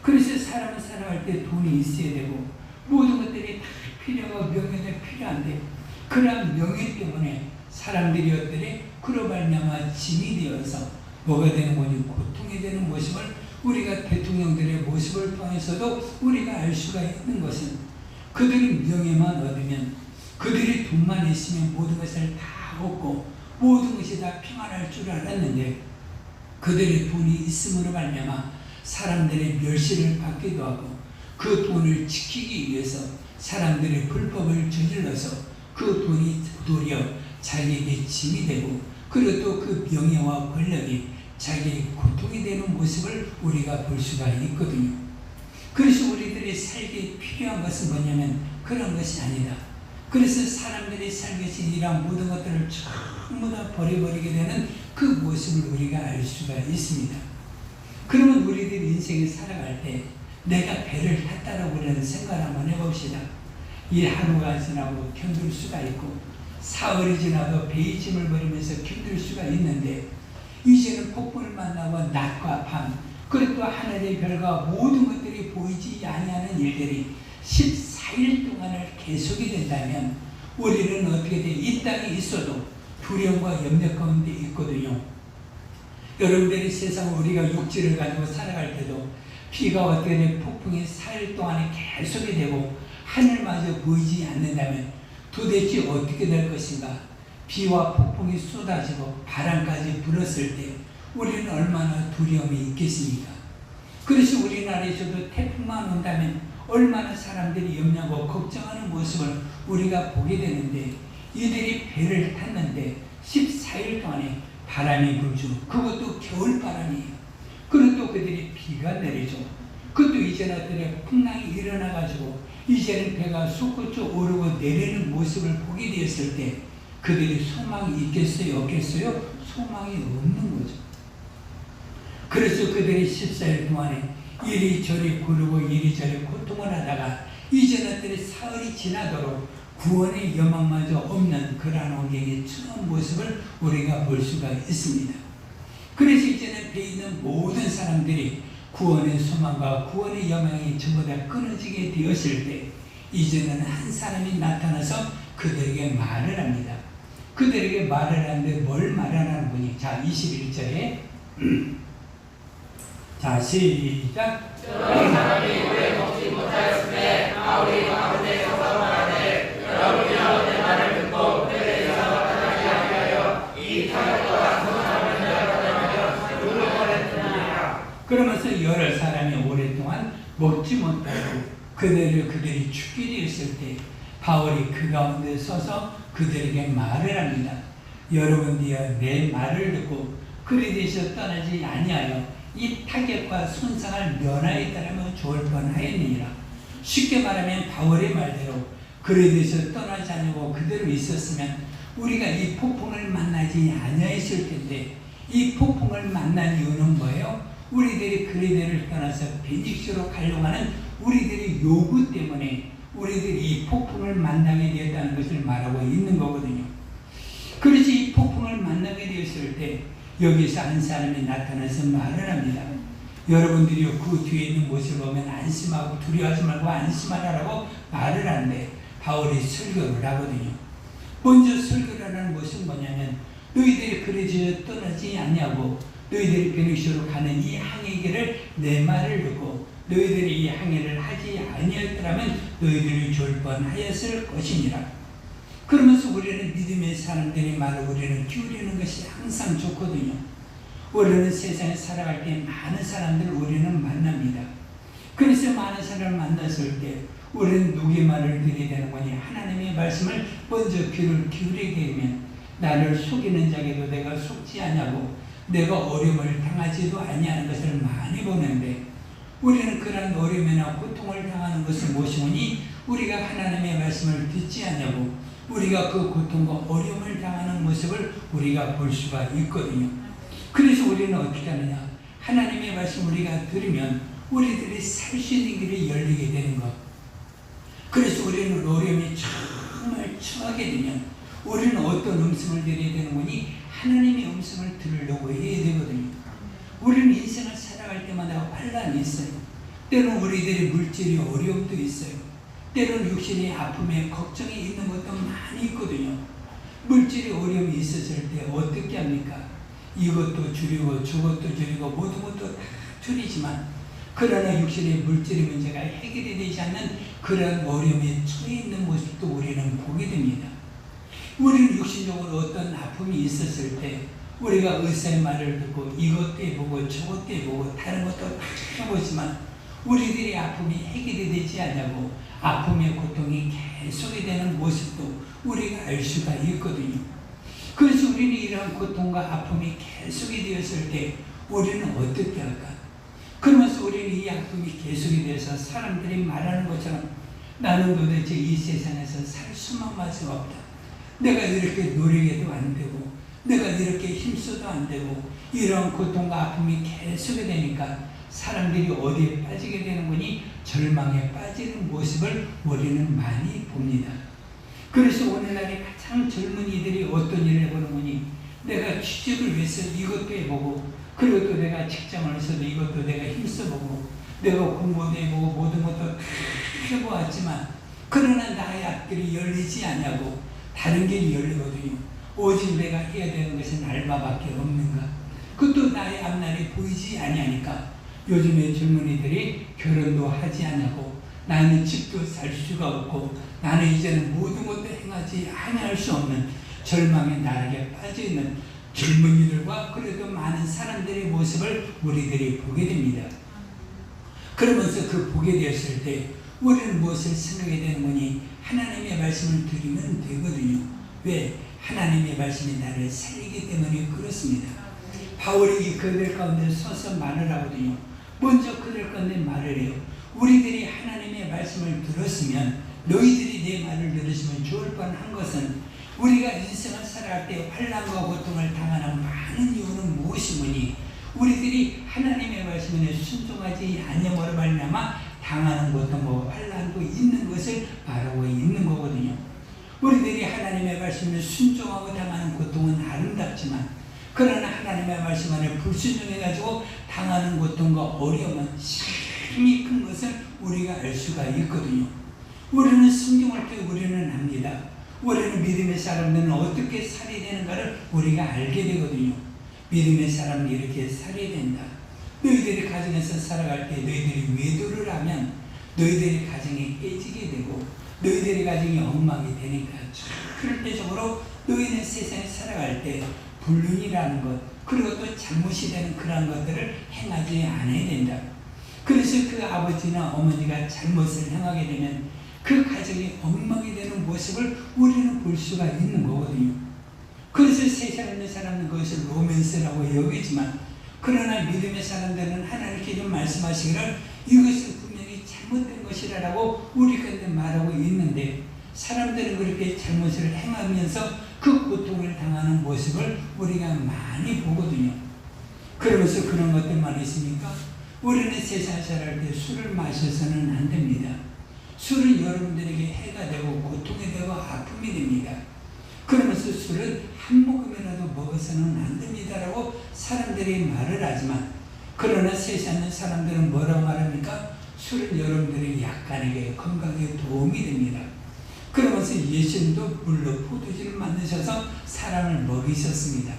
그래서 사람은 살아갈 때 돈이 있어야 되고 모든 것들이 다 필요하고 명예가 필요한데, 그러한 명예 때문에 사람들이 어떠래? 그로 말미암아 짐이 되어서 뭐가 되는 거니? 고통이 되는 모습을 우리가 대통령들의 모습을 통해서도 우리가 알 수가 있는 것은, 그들이 명예만 얻으면, 그들이 돈만 있으면 모든 것을 다 얻고 모든 것이 다 평안할 줄 알았는데, 그들의 돈이 있음으로 말미암아 사람들의 멸시를 받기도 하고, 그 돈을 지키기 위해서 사람들의 불법을 저질러서 그 돈이 도리어 자기에게 짐이 되고, 그리고 또 그 명예와 권력이 자기의 고통이 되는 모습을 우리가 볼 수가 있거든요. 그래서 우리들이 살기 필요한 것은 뭐냐면 그런 것이 아니다. 그래서 사람들이 살기 이러한 모든 것들을 전부 다 버려버리게 되는 그 모습을 우리가 알 수가 있습니다. 그러면 우리들이 인생을 살아갈 때 내가 배를 탔다라고 우리는 생각을 한번 해봅시다. 이 하루가 지나고 견딜 수가 있고, 사흘이 지나도 배의 짐을 버리면서 견딜 수가 있는데, 이제는 폭풍을 만나고 낮과 밤, 그리고 또 하늘의 별과 모든 것들이 보이지 아니하는 일들이 14일 동안을 계속이 된다면 우리는 어떻게 돼? 이 땅에 있어도 두려움과 염려 가운데 있거든요. 여러분들이 세상 우리가 육지를 가지고 살아갈 때도 비가 어떻게 돼? 폭풍이 4일 동안에 계속이 되고 하늘마저 보이지 않는다면 도대체 어떻게 될 것인가? 비와 폭풍이 쏟아지고 바람까지 불었을 때 우리는 얼마나 두려움이 있겠습니까? 그래서 우리나라에서도 태풍만 온다면 얼마나 사람들이 염려하고 걱정하는 모습을 우리가 보게 되는데, 이들이 배를 탔는데 14일 동안에 바람이 불죠. 그것도 겨울바람이에요. 그리고 또 그들이 비가 내리죠. 그것도 이제는 어떤 풍랑이 일어나가지고 이제는 배가 솟구쳐 오르고 내리는 모습을 보게 되었을 때 그들이 소망이 있겠어요? 없겠어요? 소망이 없는 거죠. 그래서 그들이 14일 동안에 이리저리 구르고 이리저리 고통을 하다가 이제는 어떤 사흘이 지나도록 구원의 여망마저 없는 그러한 환경의 처음 모습을 우리가 볼 수가 있습니다. 그래서 이제는 배에 있는 모든 사람들이 구원의 소망과 구원의 여망이 전부 다 끊어지게 되었을 때 이제는 한 사람이 나타나서 그들에게 말을 합니다. 그들에게 말을 하는데 뭘 말하는 분이? 자, 21절에 자, 시작. 저런 사람이 오래 먹지 못하였으되 바울이 가운데 서서 말하되, 여러분이여 내 말을 듣고 회개에서 떠나지 아니하여 이 타격과 소사를 면하며 눈을 떠났느니라. 그러면서 여러 사람이 오랫동안 먹지 못하고 그들이 죽게 되었을 때 바울이 그 가운데 서서 그들에게 말을 합니다. 여러분들이여 내 말을 듣고 그에 대해서 떠나지 아니하여 이 타격과 손상을 면하였다면 좋을 뻔하였느니라. 쉽게 말하면 바울의 말대로 그에 대해서 떠나지 않고 그대로 있었으면 우리가 이 폭풍을 만나지 아니하였을 텐데, 이 폭풍을 만난 이유는 뭐예요? 우리들이 그리들을 떠나서 베닉스로 가려고 하는 우리들의 요구 때문에 우리들이 이 폭풍을 만나게 되었다는 것을 말하고 있는 거거든요. 그래서 이 폭풍을 만나게 되었을 때 여기서 한 사람이 나타나서 말을 합니다. 여러분들이 그 뒤에 있는 모습을 보면 안심하고 두려워하지 말고 안심하라고 말을 하는데 바울이 설교를 하거든요. 먼저 설교를 하는 것은 뭐냐면 너희들이 그래서 떠나지 않냐고, 너희들이 베네시아로 가는 이 항해길을 내 말을 듣고 너희들이 이 항해를 하지 아니었더라면 너희들이 좋을 뻔하였을 것이니라. 그러면서 우리는 믿음의 사람들의 말을 우리는 기울이는 것이 항상 좋거든요. 우리는 세상에 살아갈 때 많은 사람들을 우리는 만납니다. 그래서 많은 사람을 만났을 때 우리는 누구의 말을 들어야 되는 거니? 하나님의 말씀을 먼저 귀를 기울이게 되면 나를 속이는 자에게도 내가 속지 않냐고 내가 어려움을 당하지도 아니하는 것을 많이 보는데 우리는 그런 어려움이나 고통을 당하는 것을 무엇이오니 우리가 하나님의 말씀을 듣지 않냐고 우리가 그 고통과 어려움을 당하는 모습을 우리가 볼 수가 있거든요. 그래서 우리는 어떻게 하느냐? 하나님의 말씀 우리가 들으면 우리들이 살 수 있는 길이 열리게 되는 것. 그래서 우리는 어려움이 정말 처하게 되면 우리는 어떤 음성을 들어야 되는 거니? 하나님의 음성을 들으려고 해야 되거든요. 우리는 인생을 살아갈 때마다 환란이 있어요. 때로는 우리들의 물질이 어려움도 있어요. 때로는 육신의 아픔에 걱정이 있는 것도 많이 있거든요. 물질이 어려움이 있었을 때 어떻게 합니까? 이것도 줄이고 저것도 줄이고 모든 것도 다 줄이지만 그러나 육신의 물질의 문제가 해결이 되지 않는 그런 어려움에 처해 있는 모습도 우리는 보게 됩니다. 우리는 육신적으로 어떤 아픔이 있었을 때 우리가 의사의 말을 듣고 이것도 해보고 저것도 해보고 다른 것도 다 해보지만 우리들의 아픔이 해결이 되지 않냐고 아픔의 고통이 계속이 되는 모습도 우리가 알 수가 있거든요. 그래서 우리는 이러한 고통과 아픔이 계속이 되었을 때 우리는 어떻게 할까? 그러면서 우리는 이 아픔이 계속이 돼서 사람들이 말하는 것처럼 나는 도대체 이 세상에서 살 수만마저 없다. 내가 이렇게 노력해도 안 되고 내가 이렇게 힘써도 안 되고 이런 고통과 아픔이 계속이 되니까 사람들이 어디에 빠지게 되는 거니? 절망에 빠지는 모습을 우리는 많이 봅니다. 그래서 오늘날에 가장 젊은이들이 어떤 일을 해보는 거니? 내가 취직을 위해서 이것도 해보고 그리고 또 내가 직장을 해서도 이것도 내가 힘써보고 내가 공부도 해보고 모든 것도 다 해보았지만 그러나 나의 앞길이 열리지 않냐고 다른 길이 열리거든요. 오직 내가 해야 되는 것은 알바밖에 없는가? 그것도 나의 앞날이 보이지 아니하니까 요즘에 젊은이들이 결혼도 하지 않냐고 나는 집도 살 수가 없고 나는 이제는 모든 것도 행하지 아니할 수 없는 절망의 나락에 빠져있는 젊은이들과 그래도 많은 사람들의 모습을 우리들이 보게 됩니다. 그러면서 그 보게 되었을 때 우리는 무엇을 생각해야 되는 거니? 하나님의 말씀을 들으면 되거든요. 왜? 하나님의 말씀이 나를 살리기 때문에 그렇습니다. 바울이 그들 가운데 서서 말을 하거든요. 먼저 그들 가운데 말을 해요. 우리들이 하나님의 말씀을 들었으면 너희들이 내 말을 들으시면 좋을 뻔한 것은 우리가 인생을 살아갈 때 환난과 고통을 당하는 많은 이유는 무엇이오니 우리들이 하나님의 말씀에 순종하지 않음으로 말미암아 당하는 고통과 환난도 있는 것을 말하고 있는 거거든요. 우리들이 하나님의 말씀에 순종하고 당하는 고통은 아름답지만 그러나 하나님의 말씀 안에 불순종해가지고 당하는 고통과 어려움은 힘이 큰 것을 우리가 알 수가 있거든요. 우리는 성경을 때 우리는 압니다. 우리는 믿음의 사람들은 어떻게 살아야 되는가를 우리가 알게 되거든요. 믿음의 사람은 이렇게 살아야 된다. 너희들이 가정에서 살아갈 때 너희들이 외도를 하면 너희들의 가정이 깨지게 되고 너희들의 가정이 엉망이 되니까 절대적으로 너희는 세상에 살아갈 때 불륜이라는 것 그리고 또 잘못이 되는 그런 것들을 행하지 않아야 된다. 그래서 그 아버지나 어머니가 잘못을 행하게 되면 그 가정이 엉망이 되는 모습을 우리는 볼 수가 있는 거거든요. 그래서 세상에 있는 사람은 그것을 로맨스라고 여기지만 그러나 믿음의 사람들은 하나님께서 말씀하시기를 이것은 분명히 잘못된 것이라고 우리한테 말하고 있는데 사람들은 그렇게 잘못을 행하면서 그 고통을 당하는 모습을 우리가 많이 보거든요. 그러면서 그런 것들만 있습니까? 우리는 세상에 살아갈 때 술을 마셔서는 안 됩니다. 술은 여러분들에게 해가 되고 고통이 되고 아픔이 됩니다. 그러면서 술은 한 모금이라도 먹어서는 안 됩니다라고 사람들이 말을 하지만 그러나 세상에 있는 사람들은 뭐라고 말합니까? 술은 여러분들의 약간에게 건강에 도움이 됩니다. 그러면서 예수님도 물로 포도주를 만드셔서 사람을 먹이셨습니다.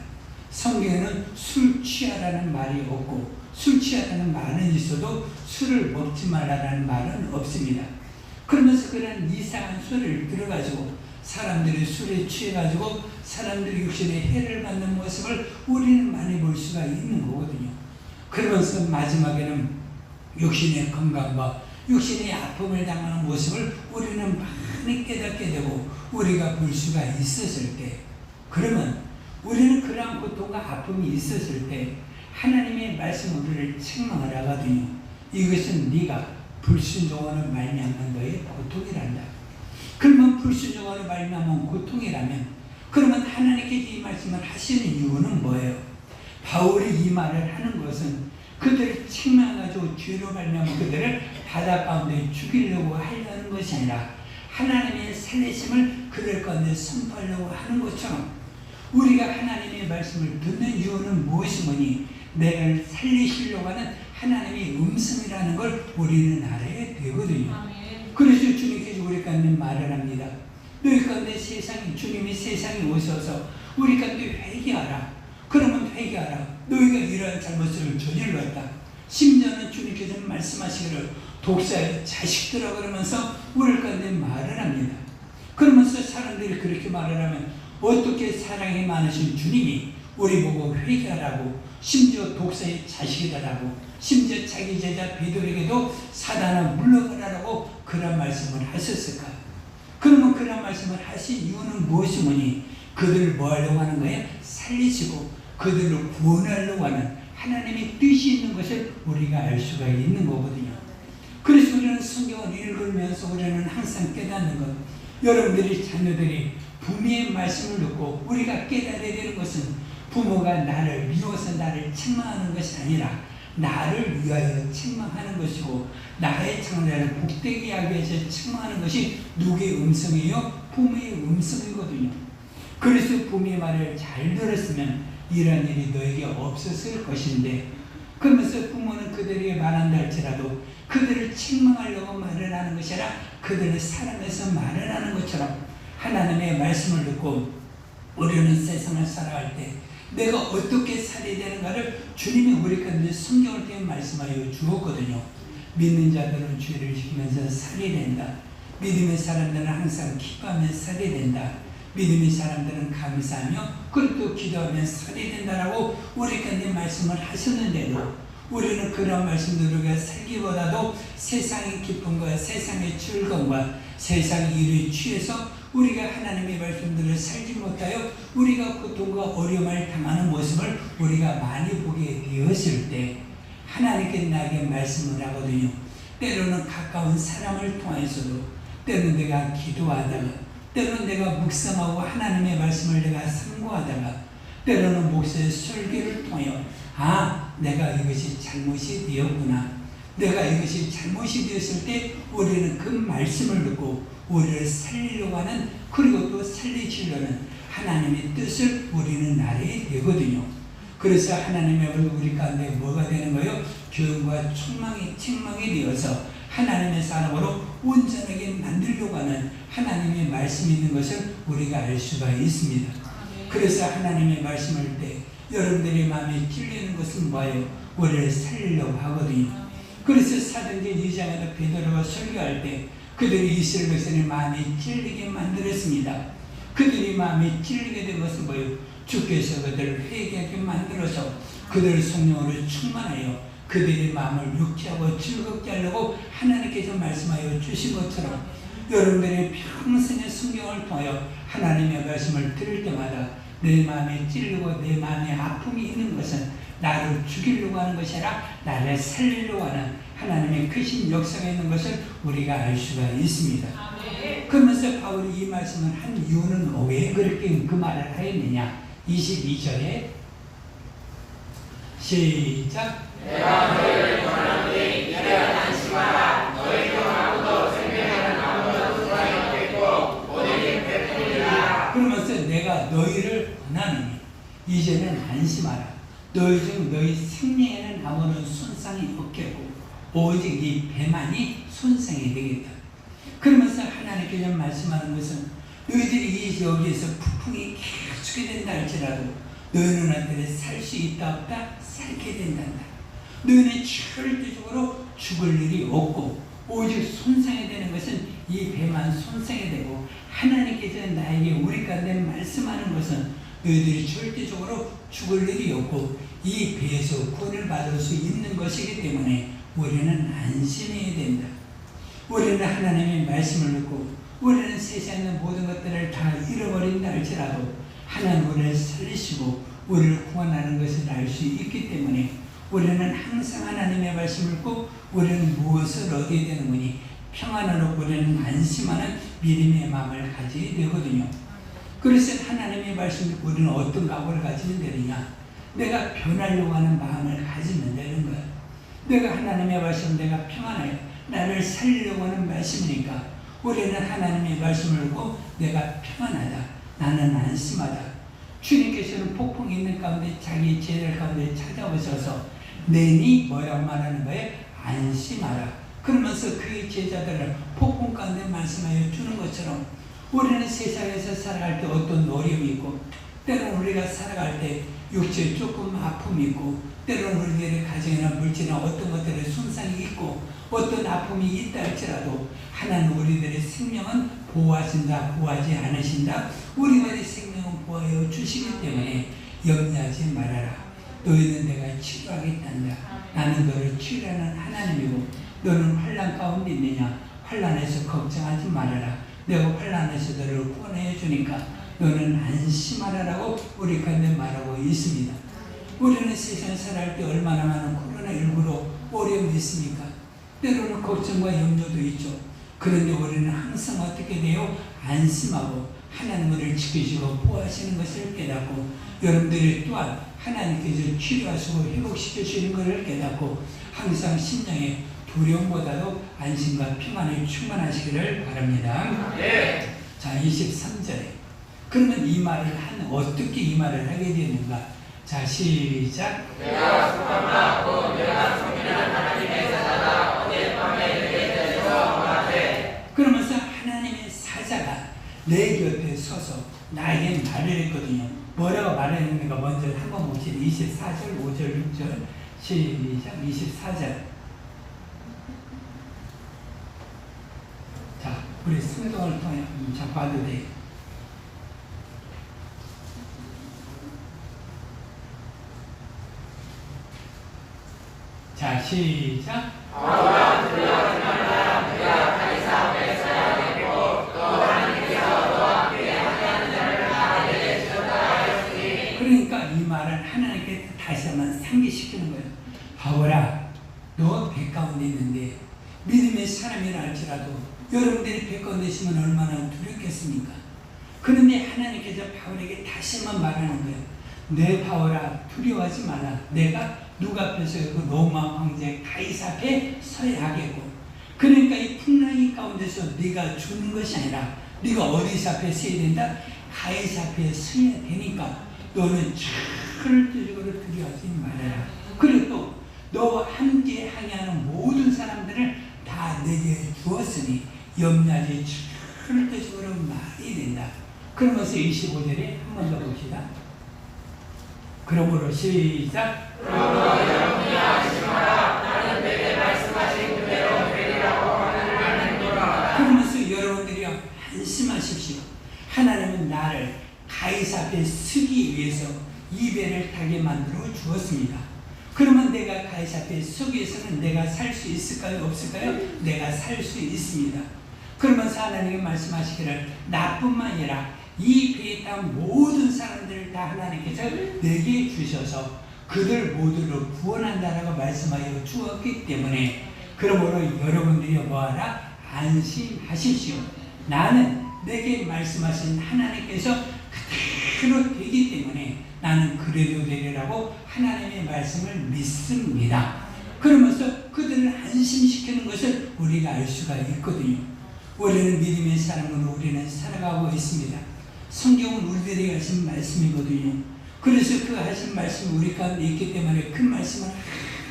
성경에는 술 취하라는 말이 없고 술 취하라는 말은 있어도 술을 먹지 말라는 말은 없습니다. 그러면서 그런 이상한 소리를 들어가지고 사람들이 술에 취해가지고 사람들이 육신에 해를 받는 모습을 우리는 많이 볼 수가 있는 거거든요. 그러면서 마지막에는 육신의 건강과 육신의 아픔을 당하는 모습을 우리는 많이 깨닫게 되고 우리가 볼 수가 있었을 때, 그러면 우리는 그러한 고통과 아픔이 있었을 때 하나님의 말씀 우리를 책망을 하거든요. 이것은 네가 불순종하는 말미암은 너의 고통이란다. 그러면 불순종하는 말미암은 고통이라면, 그러면 하나님께서 이 말씀을 하시는 이유는 뭐예요? 바울이 이 말을 하는 것은 그들을 책망해가지고 죄로 말미암아 그들을 바다 가운데 죽이려고 하려는 것이 아니라 하나님의 살리심을 그들 가운데 선포하려고 하는 것처럼, 우리가 하나님의 말씀을 듣는 이유는 무엇이니 내를 살리시려고 하는 하나님의 음성이라는 걸 우리는 알아야 되거든요. 그래서 주님께서 우리 가운데 말을 합니다. 너희 가운데 주님이 세상에 오셔서 우리 가운데 회개하라. 그러면 회개하라. 너희가 이러한 잘못을 저질렀다. 심지어는 주님께서 말씀하시기를 독사의 자식들아 그러면서 우리 가운데 말을 합니다. 그러면서 사람들이 그렇게 말을 하면 어떻게 사랑이 많으신 주님이 우리 보고 회개하라고, 심지어 독사의 자식이라고, 심지어 자기 제자 베드로에게도 사단아 물러가라고 그런 말씀을 하셨을까? 그러면 그런 말씀을 하신 이유는 무엇이니? 그들을 뭐 하려고 하는 거예요? 살리시고 그들을 구원하려고 하는 하나님의 뜻이 있는 것을 우리가 알 수가 있는 거거든요. 그래서 우리는 성경을 읽으면서 우리는 항상 깨닫는 것, 여러분들이 자녀들이 부모의 말씀을 듣고 우리가 깨달아야 되는 것은 부모가 나를 미워서 나를 책망하는 것이 아니라 나를 위하여 책망하는 것이고, 나의 장래를 복되게 하기 위해서 책망하는 것이 누구의 음성이에요? 부모의 음성이거든요. 그래서 부모의 말을 잘 들었으면 이런 일이 너에게 없었을 것인데, 그러면서 부모는 그들에게 말한다 할지라도 그들을 책망하려고 말을 하는 것이 아니라 그들을 사랑해서 말을 하는 것처럼, 하나님의 말씀을 듣고 우리는 세상을 살아갈 때 내가 어떻게 살아야 되는가를 주님이 우리 가운데 성경을 통해 말씀하여 주었거든요. 믿는 자들은 죄를 지키면서 살아야 된다. 믿음의 사람들은 항상 기뻐하며 살아야 된다. 믿음의 사람들은 감사하며 그리고 기도하며 살아야 된다라고 우리 가운데 말씀을 하셨는데도 우리는 그런 말씀들을 살기보다도 세상의 기쁨과 세상의 즐거움과 세상의 일에 취해서 우리가 하나님의 말씀들을 살지 못하여 우리가 고통과 어려움을 당하는 모습을 우리가 많이 보게 되었을 때 하나님께 나에게 말씀을 하거든요. 때로는 가까운 사람을 통해서도, 때로는 내가 기도하다가, 때로는 내가 묵상하고 하나님의 말씀을 내가 상고하다가, 때로는 목사의 설교를 통하여 내가 이것이 잘못이 되었구나, 내가 이것이 잘못이 되었을 때 우리는 그 말씀을 듣고 우리를 살리려고 하는, 그리고 또 살리시려는 하나님의 뜻을 우리는 알아야 되거든요. 그래서 하나님의 우리 가운데 뭐가 되는 거예요? 교훈과 책망이 되어서 하나님의 사람으로 온전하게 만들려고 하는 하나님의 말씀이 있는 것을 우리가 알 수가 있습니다. 그래서 하나님의 말씀을 때 여러분들의 마음에 찔리는 것은 뭐예요? 우리를 살리려고 하거든요. 그래서 사도행전 2장에서 베드로가 설교할 때 그들이 이스라엘 백성의 마음에 찔리게 만들었습니다. 그들이 마음에 찔리게 된 것은 뭐예요? 주께서 그들을 회개하게 만들어서 그들을 성령으로 충만하여 그들의 마음을 유쾌하고 즐겁게 하려고 하나님께서 말씀하여 주신 것처럼, 여러분들의 평생의 성경을 통하여 하나님의 말씀을 들을 때마다 내 마음에 찔리고 내 마음에 아픔이 있는 것은 나를 죽이려고 하는 것이 아니라 나를 살리려고 하는 하나님의 크신 역사가 있는 것을 우리가 알 수가 있습니다. 그러면서 바울이 이 말씀을 한 이유는 왜 그렇게 그 말을 하였느냐? 22절에 시작. 내가 너희를 권하노니 이를 안심하라. 너희 중 아무도 생명하는 아무도 소망이 없겠고 오직 배뿐이라. 그러면서 내가 너희를 권하노니 이제는 안심하라. 너희 중 너희 생명에는 아무런 손상이 없겠고 오직 이 배만이 손상이 되겠다. 그러면서 하나님께서 말씀하는 것은 너희들이 여기에서 폭풍이 계속이 된다 할지라도 너희는 한테 살 수 있다 없다? 살게 된단다. 너희는 절대적으로 죽을 일이 없고 오직 손상이 되는 것은 이 배만 손상이 되고, 하나님께서 나에게 우리 가운데 말씀하는 것은 너희들이 절대적으로 죽을 일이 없고 이 배에서 구원을 받을 수 있는 것이기 때문에 우리는 안심해야 된다. 우리는 하나님의 말씀을 듣고 우리는 세상의 모든 것들을 다 잃어버린다 할지라도 하나님 우리를 살리시고 우리를 구원하는 것을 알 수 있기 때문에 우리는 항상 하나님의 말씀을 듣고 우리는 무엇을 얻어야 되는 거니 평안으로 우리는 안심하는 믿음의 마음을 가지게 되거든요. 그래서 하나님의 말씀을 듣고 우리는 어떤 각오를 가지면 되느냐? 내가 변하려고 하는 마음을 가지면 되는 거야. 내가 하나님의 말씀, 내가 평안해 나를 살리려고 하는 말씀이니까 우리는 하나님의 말씀을 듣고 내가 평안하다, 나는 안심하다. 주님께서는 폭풍이 있는 가운데 자기 제자들 가운데 찾아오셔서 내니 뭐라고 말하는 거예요? 안심하라. 그러면서 그 제자들을 폭풍 가운데 말씀하여 주는 것처럼 우리는 세상에서 살아갈 때 어떤 어려움이 있고 때로는 우리가 살아갈 때 육체에 조금 아픔이 있고 때로는 우리들의 가정이나 물질이나 어떤 것들의 손상이 있고 어떤 아픔이 있다 할지라도 하나님 우리들의 생명은 보호하신다, 보호하지 않으신다. 우리들의 생명은 보호하여 주시기 때문에 염려하지 말아라. 너희는 내가 치료하겠단다. 나는 너를 치료하는 하나님이고 너는 환난 가운데 있느냐? 환난에서 걱정하지 말아라. 내가 환난에서 너를 구원해 주니까 너는 안심하라라고 우리 가운데 말하고 있습니다. 우리는 세상에 살아갈 때 얼마나 많은 코로나19로 어려움이 있습니까? 때로는 걱정과 염려도 있죠. 그런데 우리는 항상 어떻게 돼요? 안심하고 하나님 우리를 지키시고 보호하시는 것을 깨닫고 여러분들이 또한 하나님께서 치료하시고 회복시키시는 것을 깨닫고 항상 심령에 두려움보다도 안심과 평안에 충만하시기를 바랍니다. 네. 자, 23절에 그러면 이 말을 어떻게 이 말을 하게 되는가? 자, 시작. 내가 수감하고 내가 성인한 하나님의 사자가 어젯밤에 내게 들려서 말하되. 그러면서 하나님의 사자가 내 곁에 서서 나에게 말을 했거든요. 뭐라고 말했는가 먼저 한번 봅시다. 24절, 5절, 6절 시작. 24절. 자, 우리 성경을 통해 자 봐도 돼요. 자, 시작. 아무나 두려워하지 말라. 내가 가이사 앞에 서야겠고 또 하나님께서 너와 함께 함께하는 자를 다 내게 주셨다 하였으니. 그러니까 이 말을 하나님께 다시 한번 상기시키는 거예요. 바울아, 너 배 가운데 있는데 믿음의 사람이라 할지라도 여러분들이 배 가운데 있으면 얼마나 두렵겠습니까? 그런데 하나님께서 바울에게 다시 한번 말하는 거예요. 내 바울아, 두려워하지 마라. 내가 누가 앞에서 그 로마 황제 가이사 앞에 서야 하겠고, 그러니까 이 풍랑이 가운데서 네가 죽는 것이 아니라 네가 어디서 앞에 서야 된다? 가이사 앞에 서야 되니까 너는 절대적으로 두려워하지 말아라. 그리고 또 너와 함께 항해하는 모든 사람들을 다 내게 주었으니 염려하지 절대적으로 말이 된다. 그러면서 25절에 한 번 더 봅시다. 그러므로 시작. 그러므로 여러분이 안심하라. 나는 내게 말씀하신 그대로 되리라고 하나님을 믿노라. 그러면서 여러분들이 안심하십시오. 하나님은 나를 가이사 앞에 서기 위해서 이 배를 타게 만들어 주었습니다. 그러면 내가 가이사 앞에 서기 위해서는 내가 살 수 있을까요? 없을까요? 내가 살 수 있습니다. 그러면서 하나님이 말씀하시기를 나뿐만 아니라 이 배에 탄 모든 사람들을 다 하나님께서 내게 주셔서 그들 모두를 구원한다라고 말씀하여 주었기 때문에 그러므로 여러분들이 뭐하라? 안심하십시오. 나는 내게 말씀하신 하나님께서 그대로 되기 때문에 나는 그래도 되리라고 하나님의 말씀을 믿습니다. 그러면서 그들을 안심시키는 것을 우리가 알 수가 있거든요. 우리는 믿음의 사람으로 우리는 살아가고 있습니다. 성경은 우리들에게 하신 말씀이거든요. 그래서 그 하신 말씀이 우리 가운데 있기 때문에 그 말씀을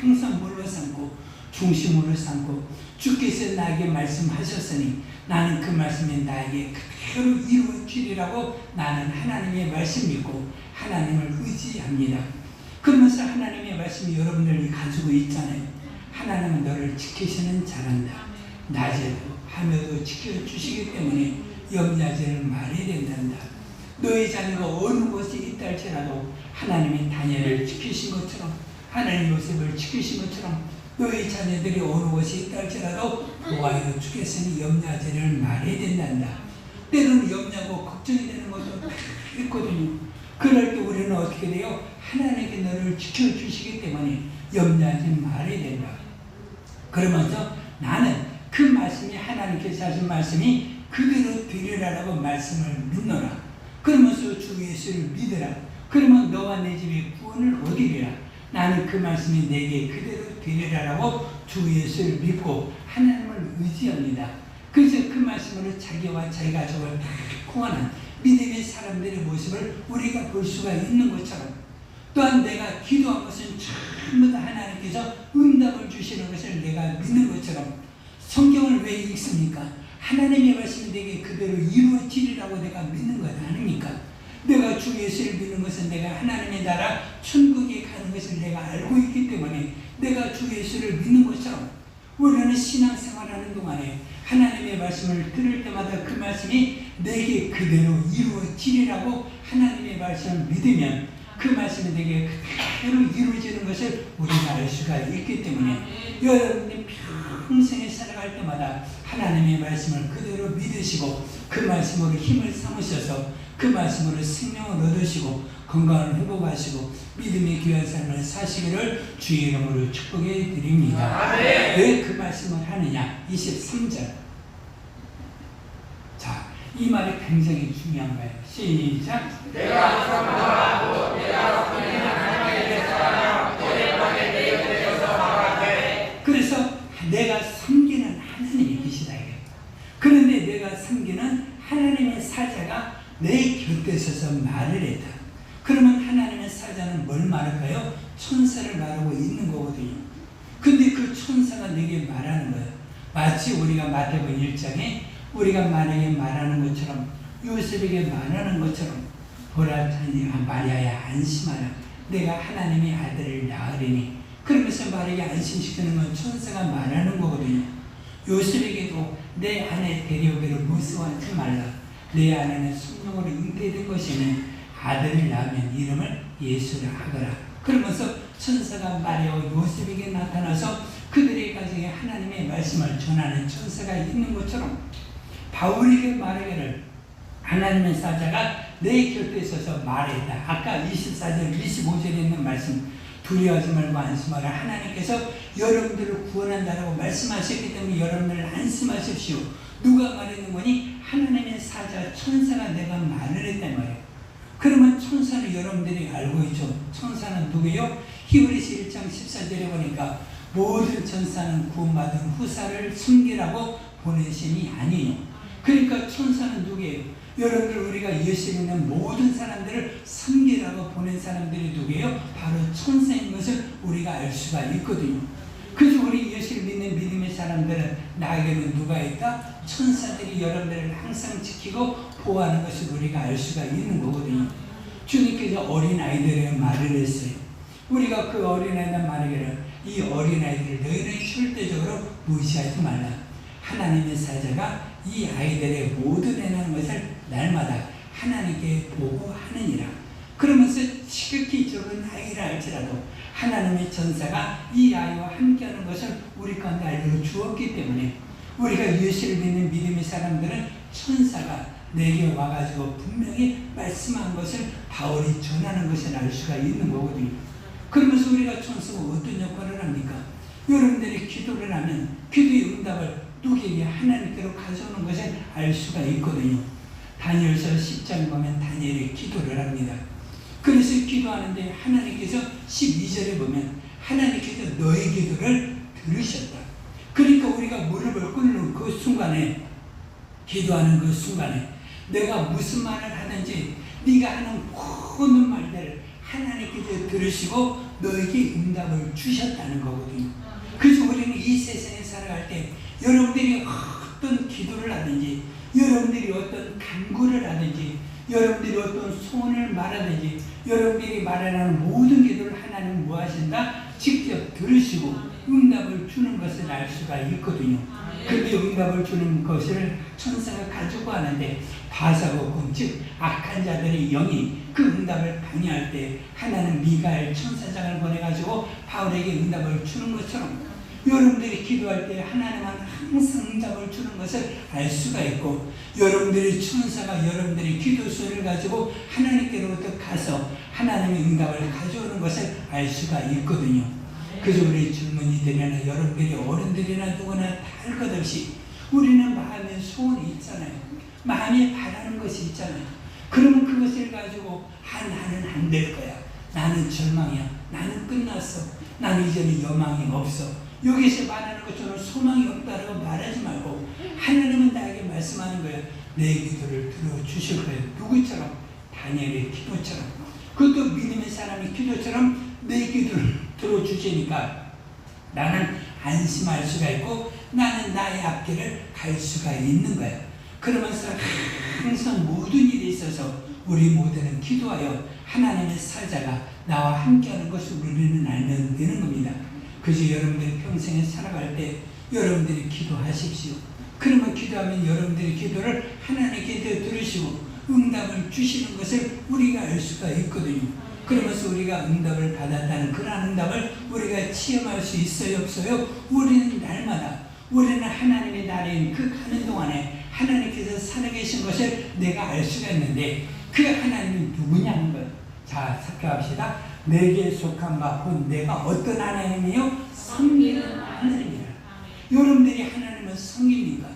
항상 물로 삼고 중심으로 삼고 주께서 나에게 말씀하셨으니 나는 그 말씀이 나에게 그대로 이루어지리라고 나는 하나님의 말씀 믿고 하나님을 의지합니다. 그러면서 하나님의 말씀이 여러분들이 가지고 있잖아요. 하나님은 너를 지키시는 자란다. 낮에도 밤에도 지켜주시기 때문에 염려하지를 말해야 된단다. 너희 자녀가 어느 곳에 있다 할지라도 하나님이 다니엘을 지키신 것처럼 하나님 요셉을 지키신 것처럼 너희 자녀들이 어느 곳에 있다 할지라도 보아요 주겠으니 염려하지를 말해야 된단다. 때로는 염려하고 걱정이 되는 것도 있거든요. 그럴 때 우리는 어떻게 돼요? 하나님께 너를 지켜주시기 때문에 염려하지 말아야 된다. 그러면서 나는 그 말씀이 하나님께서 하신 말씀이 그대로 되리라라고 말씀을 믿노라. 그러면서 주 예수를 믿으라. 그러면 너와 내 집에 구원을 얻으리라. 나는 그 말씀이 내게 그대로 되리라라고 주 예수를 믿고 하나님을 의지합니다. 그래서 그 말씀으로 자기와 자기 가족을 다 구원한 믿음의 사람들의 모습을 우리가 볼 수가 있는 것처럼, 또한 내가 기도한 것은 전부 다 하나님께서 응답을 주시는 것을 내가 믿는 것처럼, 성경을 왜 읽습니까? 하나님의 말씀이 내게 그대로 이루어지리라고 내가 믿는 것 아닙니까? 내가 주 예수를 믿는 것은 내가 하나님의 나라 천국에 가는 것을 내가 알고 있기 때문에 내가 주 예수를 믿는 것처럼, 우리는 신앙생활하는 동안에 하나님의 말씀을 들을 때마다 그 말씀이 내게 그대로 이루어지리라고 하나님의 말씀을 믿으면 그 말씀이 내게 그대로 이루어지는 것을 우리가 알 수가 있기 때문에 여러분이 평생에 살아갈 때마다 하나님의 말씀을 그대로 믿으시고 그 말씀으로 힘을 삼으셔서 그 말씀으로 생명을 얻으시고 건강을 회복하시고 믿음의 귀한 삶을 사시기를 주의 이름으로 축복해 드립니다. 왜 그 말씀을 하느냐? 23절. 자, 이 말이 굉장히 중요한 거예요. 시작. 내가 선포하고 내가 섬기는 하나님의 사랑 오랜만에 내 곁에 서서 말하되. 그래서 내가 섬기는 하나님이 계시다. 그런데 내가 섬기는 하나님의 사자가 내 곁에 서서 말을 했다. 그러면 하나님의 사자는 뭘 말할까요? 천사를 말하고 있는 거거든요. 근데 그 천사가 내게 말하는 거예요. 마치 우리가 마태복음 1장에 우리가 만약에 말하는 것처럼, 요셉에게 말하는 것처럼, 보라 마리아야 안심하라, 내가 하나님의 아들을 낳으리니. 그러면서 마리아에게 안심시키는 건 천사가 말하는 거거든요. 요셉에게도 내 아내 데려오기를 무서워하지 말라, 내 아내는 성령으로 잉태된 것이니 아들을 낳으면 이름을 예수라 하거라. 그러면서 천사가 마리아와 요셉에게 나타나서 그들의 가정에 하나님의 말씀을 전하는 천사가 있는 것처럼, 바울에게 말하기를 하나님의 사자가 내 곁에 있어서 말했다. 아까 24절 25절에 있는 말씀, 두려워하지 말고 안심하라. 하나님께서 여러분들을 구원한다라고 말씀하셨기 때문에 여러분들을 안심하십시오. 누가 말했는 거니? 하나님의 사자 천사가 내가 말을 했단 말이에요. 그러면 천사는 여러분들이 알고 있죠. 천사는 누구예요? 히브리서 1장 14절에 보니까 모든 천사는 구원받은 후사를 섬기라고 보내심이 아니에요. 그러니까 천사는 누구예요? 여러분들 우리가 예수 믿는 모든 사람들을 섬기라고 보낸 사람들이 누구예요? 바로 천사인 것을 우리가 알 수가 있거든요. 그래서 우리 예수를 믿는 믿음의 사람들은 나에게는 누가 있다? 천사들이 여러분들을 항상 지키고 보호하는 것을 우리가 알 수가 있는 거거든요. 주님께서 어린아이들에게 말을 했어요. 우리가 그 어린아이들 말하기를 이 어린아이들을 너희는 절대적으로 무시하지 말라. 하나님의 사자가 이 아이들의 모든 행하는 것을 날마다 하나님께 보고하느니라. 그러면서 지극히 적은 아이라 할지라도 하나님의 천사가 이 아이와 함께하는 것을 우리 가운데 알려주었기 때문에 우리가 예수를 믿는 믿음의 사람들은 천사가 내게 와가지고 분명히 말씀한 것을 바울이 전하는 것을 알 수가 있는 거거든요. 그러면서 우리가 천사가 어떤 역할을 합니까? 여러분들이 기도를 하면 기도의 응답을 누구에게 하나님께로 가져오는 것을 알 수가 있거든요. 다니엘서 10장 보면 다니엘이 기도를 합니다. 그래서 기도하는데 하나님께서 12절에 보면 하나님께서 너의 기도를 들으셨다. 그러니까 우리가 무릎을 꿇는 그 순간에, 기도하는 그 순간에 내가 무슨 말을 하든지 네가 하는 모든 말들을 하나님께서 들으시고 너에게 응답을 주셨다는 거거든요. 그래서 우리는 이 세상에 살아갈 때 여러분들이 어떤 기도를 하든지, 여러분들이 어떤 간구를 하든지, 여러분들이 어떤 소원을 말하든지, 여러분들이 말하는 모든 기도를 하나님은 무엇인가 직접 들으시고 응답을 주는 것을 알 수가 있거든요. 그런데 응답을 주는 것을 천사가 가지고 하는데 바사고 즉 악한 자들의 영이 그 응답을 방해할 때 하나는 미가엘 천사장을 보내가지고 바울에게 응답을 주는 것처럼 여러분들이 기도할 때 하나님은 항상 응답을 주는 것을 알 수가 있고, 여러분들의 천사가 여러분들의 기도 소리를 가지고 하나님께로부터 가서 하나님의 응답을 가져오는 것을 알 수가 있거든요. 그래서 우리 젊은이들이나 여러분들이 어른들이나 누구나 할 것 없이 우리는 마음에 소원이 있잖아요. 마음에 바라는 것이 있잖아요. 그러면 그것을 가지고 나는 안 될 거야. 나는 절망이야. 나는 끝났어. 나는 이제는 여망이 없어. 여기서 말하는 것처럼 소망이 없다라고 말하지 말고 하나님은 나에게 말씀하는 거예요. 내 기도를 들어주실 거예요. 누구처럼? 다니엘의 기도처럼. 그것도 믿음의 사람의 기도처럼 내 기도를 들어주시니까 나는 안심할 수가 있고 나는 나의 앞길을 갈 수가 있는 거예요. 그러면서 항상 모든 일에 있어서 우리 모두는 기도하여 하나님의 사자가 나와 함께하는 것을 우리는 알면 되는 겁니다. 그래서 여러분들이 평생에 살아갈 때 여러분들이 기도하십시오. 그러면 기도하면 여러분들의 기도를 하나님께 들으시고 응답을 주시는 것을 우리가 알 수가 있거든요. 그러면서 우리가 응답을 받았다는 그런 응답을 우리가 체험할 수 있어요, 없어요? 우리는 날마다 우리는 하나님의 나라인 그 가는 동안에 하나님께서 살아계신 것을 내가 알 수가 있는데 그 하나님은 누구냐는 거예요. 자, 살펴봅시다. 내게 속한 바 곧 내가 어떤 하나님이요? 섬기는 하나님이라. 여러분들이 하나님을 섬깁니까?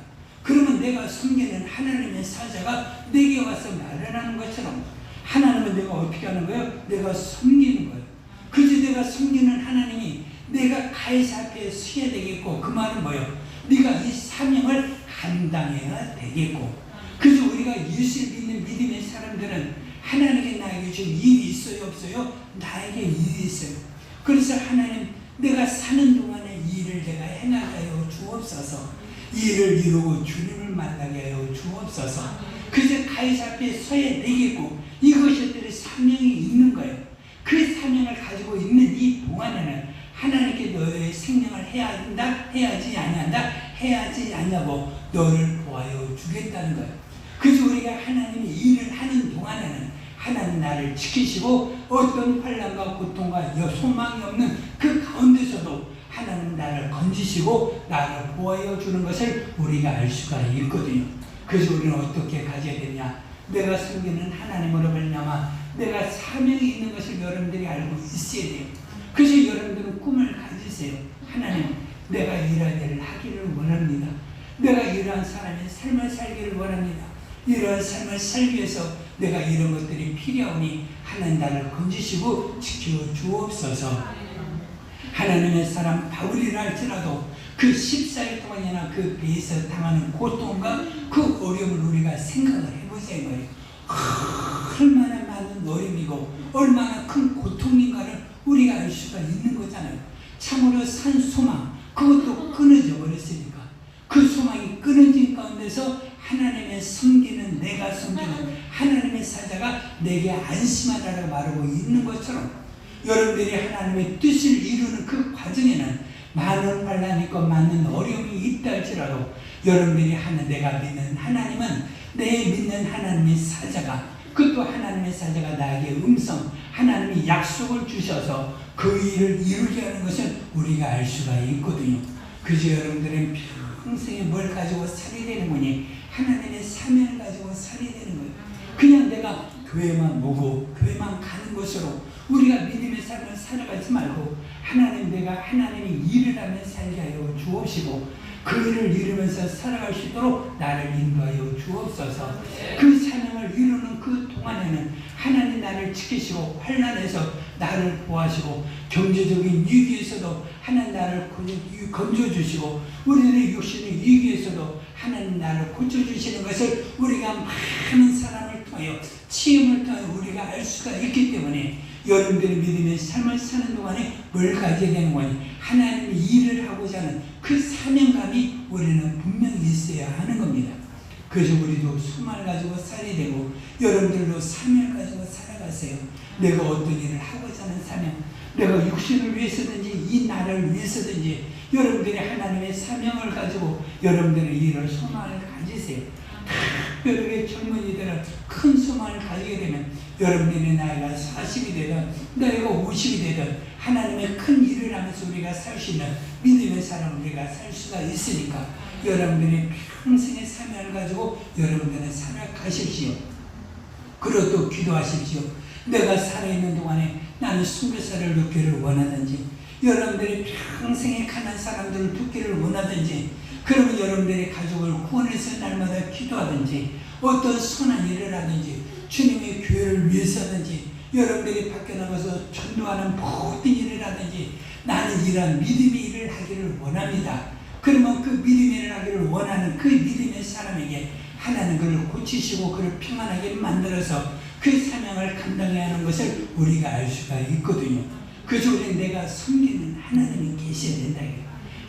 그러면 내가 섬기는 하나님의 사자가 내게 와서 말을 하는 것처럼 하나님은 내가 어떻게 하는 거예요? 내가 섬기는 거예요. 그래서 내가 섬기는 하나님이 내가 가이사 앞에 서야 되겠고, 그 말은 뭐예요? 네가 이 사명을 감당해야 되겠고. 그래서 우리가 예수를 믿는 믿음의 사람들은 하나님께 나에게 좀 일이 있어요, 없어요? 나에게 일이 있어요. 그래서 하나님, 내가 사는 동안에 일을 내가 행하게 하여 주옵소서. 일을 이루고 주님을 만나게 하여 주옵소서. 그래서 가이사 앞에 서야 되겠고, 이것들의 사명이 있는 거예요. 그 사명을 가지고 있는 이 동안에는 하나님께 너의 생명을 해야 한다, 해야지 아니한다, 해야지 아니하고 너를 보아여 주겠다는 거예요. 그래서 우리가 하나님이 일을 하는 동안에는 하나님 나를 지키시고 어떤 환난과 고통과 소망이 없는 그 가운데서도 하나님 나를 건지시고 나를 보호하여 주는 것을 우리가 알 수가 있거든요. 그래서 우리는 어떻게 가져야 되냐? 내가 섬기는 하나님으로 말미암아 내가 사명이 있는 것을 여러분들이 알고 있어야 돼요. 그래서 여러분들은 꿈을 가지세요. 하나님, 내가 이러한 일을 하기를 원합니다. 내가 이러한 사람의 삶을 살기를 원합니다. 이러한 삶을 살기 위해서 내가 이런 것들이 필요하니 하나님 나를 건지시고 지켜 주옵소서. 하나님의 사람 바울이라 할지라도 그 14일 동안이나 그 배에서 당하는 고통과 그 어려움을 우리가 생각을 해보세요. 얼마나 많은 어려움이고 얼마나 큰 고통인가를 우리가 알 수가 있는 거잖아요. 참으로 산 소망, 그것도 끊어져 버렸으니까 그 소망이 끊어진 가운데서 하나님의 섬기는, 내가 섬기는 하나님의 사자가 내게 안심하라고 말하고 있는 것처럼 여러분들이 하나님의 뜻을 이루는 그 과정에는 많은 환난이 있고 많은 어려움이 있다 할지라도 여러분들이 내가 믿는 하나님은, 내 믿는 하나님의 사자가, 그것도 하나님의 사자가 나에게 하나님이 약속을 주셔서 그 일을 이루게 하는 것을 우리가 알 수가 있거든요. 그래서 여러분들은 평생에 뭘 가지고 살이 되는 거니? 하나님의 사명을 가지고 살이 되는 거예요. 그냥 내가 교회만 오고 교회만 가는 것으로 우리가 믿음의 삶을 살아가지 말고 하나님, 내가 하나님이 일을 하며 살게 하여 주옵시고 그 일을 이루면서 살아갈 수 있도록 나를 인도하여 주옵소서. 그 사명을 이루는 그 동안에는 하나님 나를 지키시고 환난에서 나를 보호하시고 경제적인 위기에서도 하나님 나를 건져주시고 우리들의 육신의 위기에서도 하나님 나를 고쳐주시는 것을 우리가 많은 사람을 통하여 체험을 통하여 우리가 알 수가 있기 때문에 여러분들의 믿음의 삶을 사는 동안에 뭘 가져야 되는 거니? 하나님이 일을 하고자 하는 그 사명감이 우리는 분명히 있어야 하는 겁니다. 그래서 우리도 소망을 가지고 살아야 되고 여러분들도 사명을 가지고 살아가세요. 내가 어떤 일을 하고자 하는 사명, 내가 육신을 위해서든지 이 나라를 위해서든지 여러분들이 하나님의 사명을 가지고 여러분들의 일을 소망을 가지세요. 특별하게 젊은이들은 큰 소망을 가지게 되면 여러분들의 나이가 40이 되든 나이가 50이 되든 하나님의 큰 일을 하면서 우리가 살 수 있는 믿음의 사람 우리가 살 수가 있으니까 여러분들이 평생의 사명을 가지고 여러분들은 살아가십시오. 그리고 또 기도하십시오. 내가 살아있는 동안에 나는 순교사를 듣기를 원하든지 여러분들이 평생에 가난 사람들을 듣기를 원하든지 그러면 여러분들의 가족을 구원해서 날마다 기도하든지 어떤 선한 일을 하든지 주님의 교회를 위해서든지 여러분들이 밖에 나가서 전도하는 모든 일을 하든지 나는 이러한 믿음의 일을 하기를 원합니다. 그러면 그 믿음의 일을 하기를 원하는 그 믿음의 사람에게 하나님 그를 고치시고 그를 평안하게 만들어서 그 사명을 감당해야 하는 것을 우리가 알 수가 있거든요. 그래서 우리는 내가 섬기는 하나님이 계셔야 된다.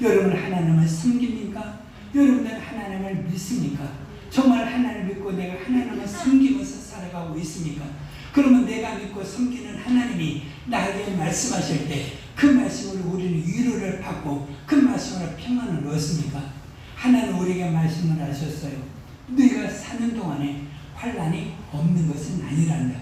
여러분 하나님을 섬깁니까? 여러분들은 하나님을 믿습니까? 정말 하나님을 믿고 내가 하나님을 섬기면서 살아가고 있습니까? 그러면 내가 믿고 섬기는 하나님이 나에게 말씀하실 때 그 말씀으로 우리는 위로를 받고 그 말씀으로 평안을 얻습니까? 하나님 우리에게 말씀을 하셨어요. 너희가 사는 동안에 환난이 없는 것은 아니란다.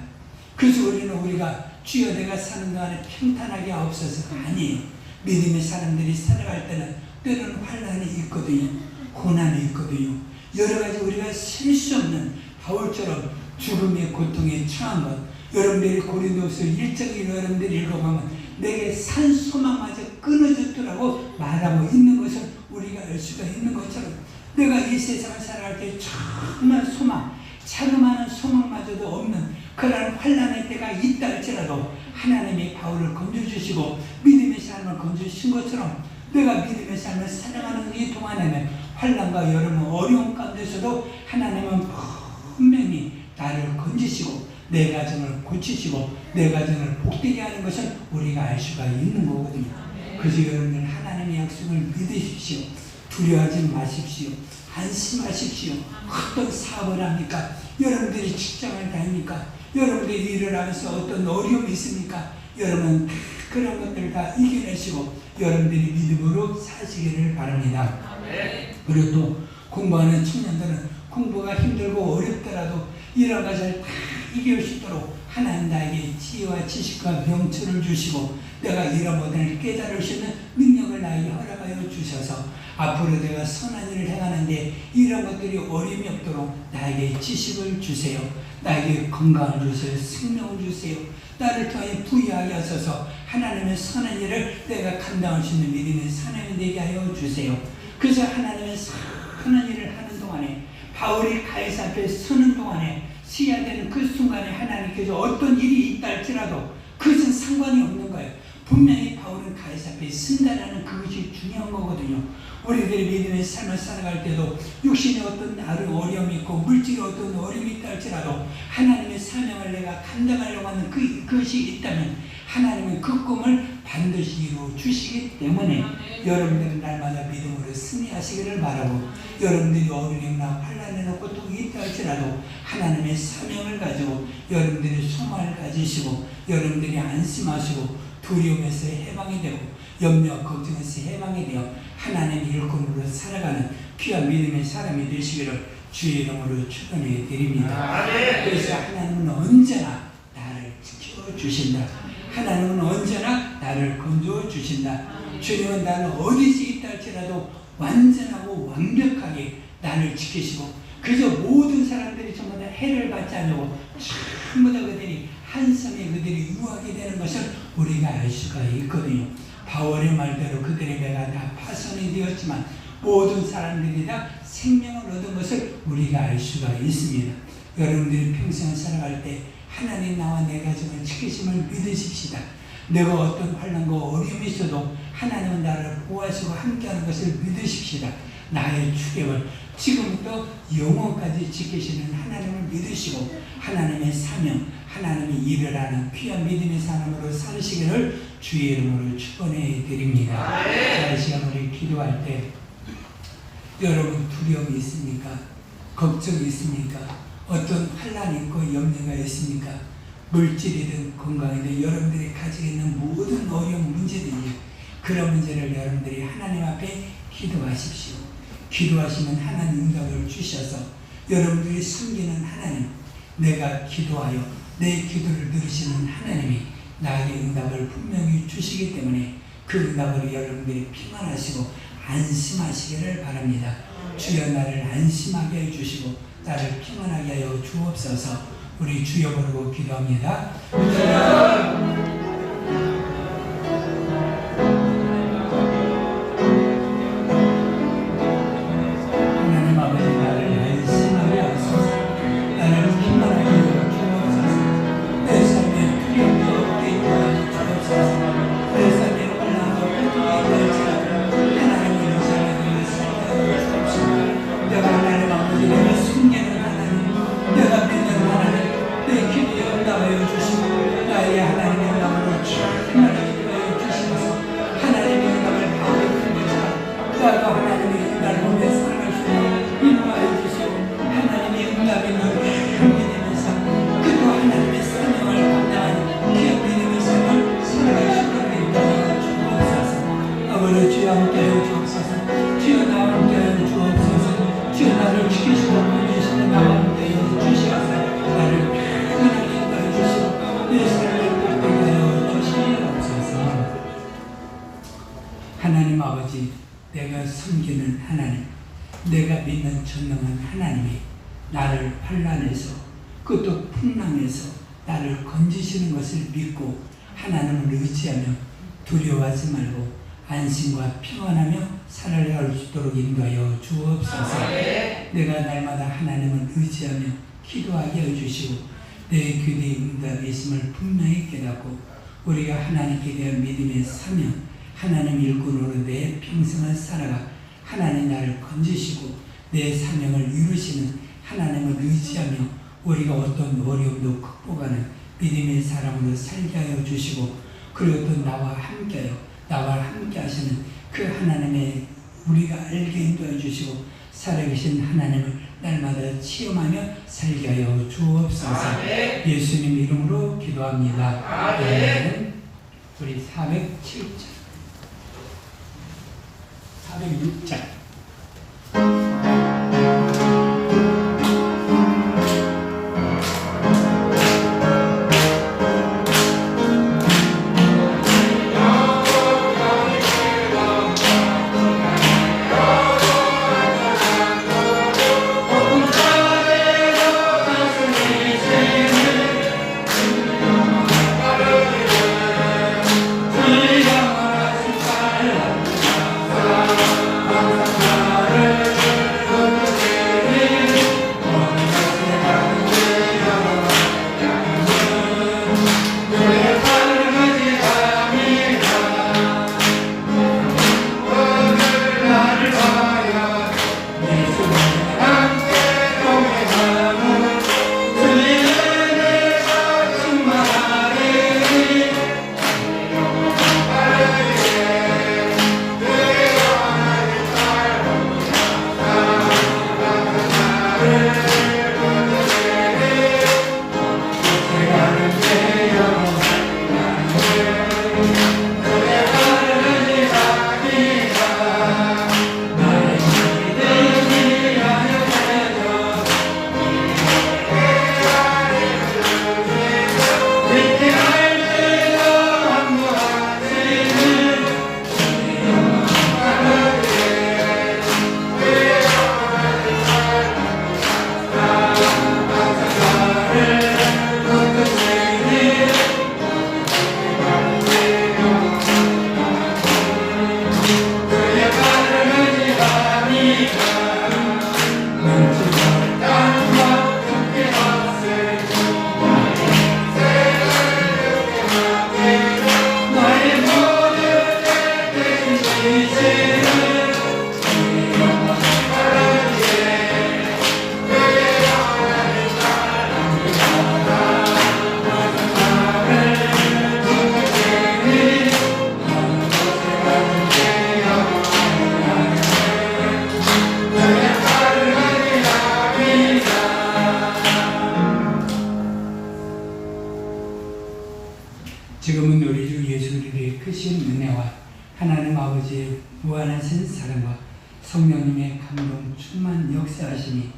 그래서 우리가 주여 내가 사는 동안에 평탄하게 없어서 아니에요. 믿음의 사람들이 살아갈 때는 때로는 환난이 있거든요. 고난이 있거든요. 여러 가지 우리가 셀 수 없는 바울처럼 죽음의 고통에 처한 것. 여러분들이 고린도후서 1장을 여러분들이 읽어보면 내게 산 소망마저 끊어졌더라고 말하고 있는 것을 우리가 알 수가 있는 것처럼 내가 이 세상을 살아갈 때 정말 소망, 자그마한 소망마저도 없는 그런 환난의 때가 있다 할지라도 하나님이 바울을 건져주시고 믿음의 삶을 건져주신 것처럼 내가 믿음의 삶을 살아가는 이 동안에는 환난과 여러 어려움 가운데서도 하나님은 분명히 나를 건지시고 내 가정을 고치시고 내 가정을 복되게 하는 것을 우리가 알 수가 있는 거거든요. 그래서 여러분들 하나님의 약속을 믿으십시오. 두려워하지 마십시오. 안심하십시오. 어떤 사업을 합니까? 여러분들이 직장을 다닙니까? 여러분들이 일을 하면서 어떤 어려움이 있습니까? 여러분 그런 것들을 다 이겨내시고 여러분들이 믿음으로 사시기를 바랍니다. 그리고 또 공부하는 청년들은 공부가 힘들고 어렵더라도 이런 것을 다 이길 수 있도록 하나님 나에게 지혜와 지식과 명철을 주시고 내가 이런 것들을 깨달을 수 있는 능력을 나에게 허락하여 주셔서 앞으로 내가 선한 일을 행하는데 이런 것들이 어려움이 없도록 나에게 지식을 주세요. 나에게 건강을 주세요. 생명을 주세요. 나를 통해 부유하게 하셔서 하나님의 선한 일을 내가 감당할 수 있는 믿음의 사람이 되게 하여 주세요. 그래서 하나님의 선한 일을 하는 동안에 바울이 가이사 앞에 서는 동안에 쉬어야 되는 그 순간에 하나님께서 어떤 일이 있다 할지라도 그것은 상관이 없는 거예요. 분명히 바울은 가이사 앞에 쓴다라는 그것이 중요한 거거든요. 우리들이 믿음의 삶을 살아갈 때도 육신에 어떤 어려움이 있고 물질에 어떤 어려움이 있다 할지라도 하나님의 사명을 내가 감당하려고 하는 그것이 있다면 하나님은 그 꿈을 반드시 이루어 주시기 때문에 여러분들은 날마다 믿음으로 승리하시기를 바라고 여러분들이 어려움이나 환난이나 고통이 있다 할지라도 하나님의 사명을 가지고 여러분들이 소망을 가지시고 여러분들이 안심하시고 두려움에서 해방이 되고 염려 걱정에서 해방이 되어 하나님의 일꾼으로 살아가는 귀한 믿음의 사람이 되시기를 주의 이름으로 축원해 드립니다. 그래서 하나님은 언제나 나를 지켜주신다. 하나님은 언제나 나를 건져주신다. 주님은 나는 어디서 있다 할지라도 완전하고 완벽하게 나를 지키시고 그래서 모든 사람들이 전부 다 해를 받지 않고 전부 다 그들이 한섬에 그들이 유하게 되는 것을 우리가 알 수가 있거든요. 바울의 말대로 그들의 배가 다 파손이 되었지만 모든 사람들이 다 생명을 얻은 것을 우리가 알 수가 있습니다. 여러분들이 평생을 살아갈 때 하나님 나와 내 가정을 지키심을 믿으십시다. 내가 어떤 환난과 어려움이 있어도 하나님은 나를 보호하시고 함께하는 것을 믿으십시다. 나의 주객을 지금부터 영원까지 지키시는 하나님을 믿으시고 하나님의 사명, 하나님의 일을 하는 귀한 믿음의 사람으로 살으시기를 주의 이름으로 축원해 드립니다. 자, 이 시간 우리 기도할 때 여러분 두려움이 있습니까? 걱정이 있습니까? 어떤 환난이 있고 염려가 있습니까? 물질이든 건강이든 여러분들이 가지고 있는 모든 어려운 문제들이 그런 문제를 여러분들이 하나님 앞에 기도하십시오. 기도하시면 하나님 응답을 주셔서 여러분들이 섬기는 하나님, 내가 기도하여 내 기도를 들으시는 하나님이 나에게 응답을 분명히 주시기 때문에 그 응답으로 여러분들이 평안하시고 안심하시기를 바랍니다. 주여 나를 안심하게 해주시고 나를 평안하게 하여 주옵소서. 우리 주여 부르고 기도합니다. 하나님 아버지 나를 안심하게 하소서. 나를 평안하게 하여 주옵소서. 내 삶에 두려움이 없게 하여 주옵소서. 내 삶에 혼란과 고통이 있을지라도 하나님을 의지하며 살게 하여 주옵소서. 내가 하나님 아버지 내가 숨기는 하나님, 내가 믿는 하나님, 내 기도에 응답하여 주시고 나의 하나님의 응답으로 충만하게 하여 주시면서 하나님의 응답을 받는 것처럼 나도 하나님의 응답을 보며 살아갈 수 있도록 인도하여 주시고 하나님의 응답이 너를 믿으면서 그도 하나님의 사명을 감당하는 기업 믿음의 삶을 살아갈 수 있도록 인도하여 주옵소서. 아버지 주여 함께하여 주옵소서. 주여 나와 함께하여 주옵소서. 주여 나를 지키시고 보내시는 나와 함께하여 주시옵소서. 나를 편안하게 인도하여 주시고 내 삶을 복되게 하여 주시옵소서. 하나님 아버지, 내가 섬기는 하나님, 내가 믿는 전능한 하나님이 나를 환난에서 그것도 풍랑에서 나를 건지시는 것을 믿고 하나님을 의지하며 두려워하지 말고 안심과 평안하며 살아갈 수 있도록 인도하여 주옵소서. 내가 날마다 하나님을 의지하며 기도하게 해주시고 내 귀대의 응답이 있음을 분명히 깨닫고 우리가 하나님께 대한 믿음의 사명, 하나님 일꾼으로 내 평생을 살아가 하나님 나를 건지시고 내 사명을 이루시는 하나님을 의지하며 우리가 어떤 어려움도 극복하는 믿음의 사람으로 살게 하여 주시고 그리고 또 나와 함께 하시는 그 하나님의 우리가 알게 인도해 주시고 살아계신 하나님을 날마다 체험하며 살게 하여 주옵소서. 예수님 이름으로 기도합니다. 아멘. 우리 407장 406장 지금은 우리 주 예수 그리스도의 크신 은혜와 하나님 아버지의 무한하신 사랑과 성령님의 감동 충만 역사하심이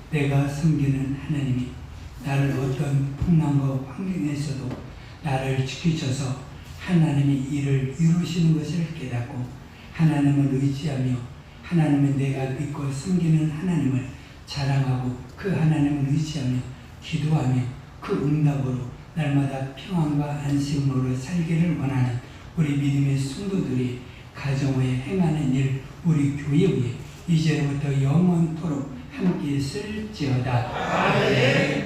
내가 섬기는 하나님이 나를 어떤 풍랑과 환경에서도 나를 지키셔서 하나님의 일을 이루시는 것을 깨닫고 하나님을 의지하며 하나님은 내가 믿고 섬기는 하나님을 자랑하고 그 하나님을 의지하며 기도하며 그 응답으로 날마다 평안과 안심으로 살기를 원하는 우리 믿음의 성도들이 가정에 행하는 일, 우리 교회 위에 이제부터 영원토록 함께 있을지어다. 아멘.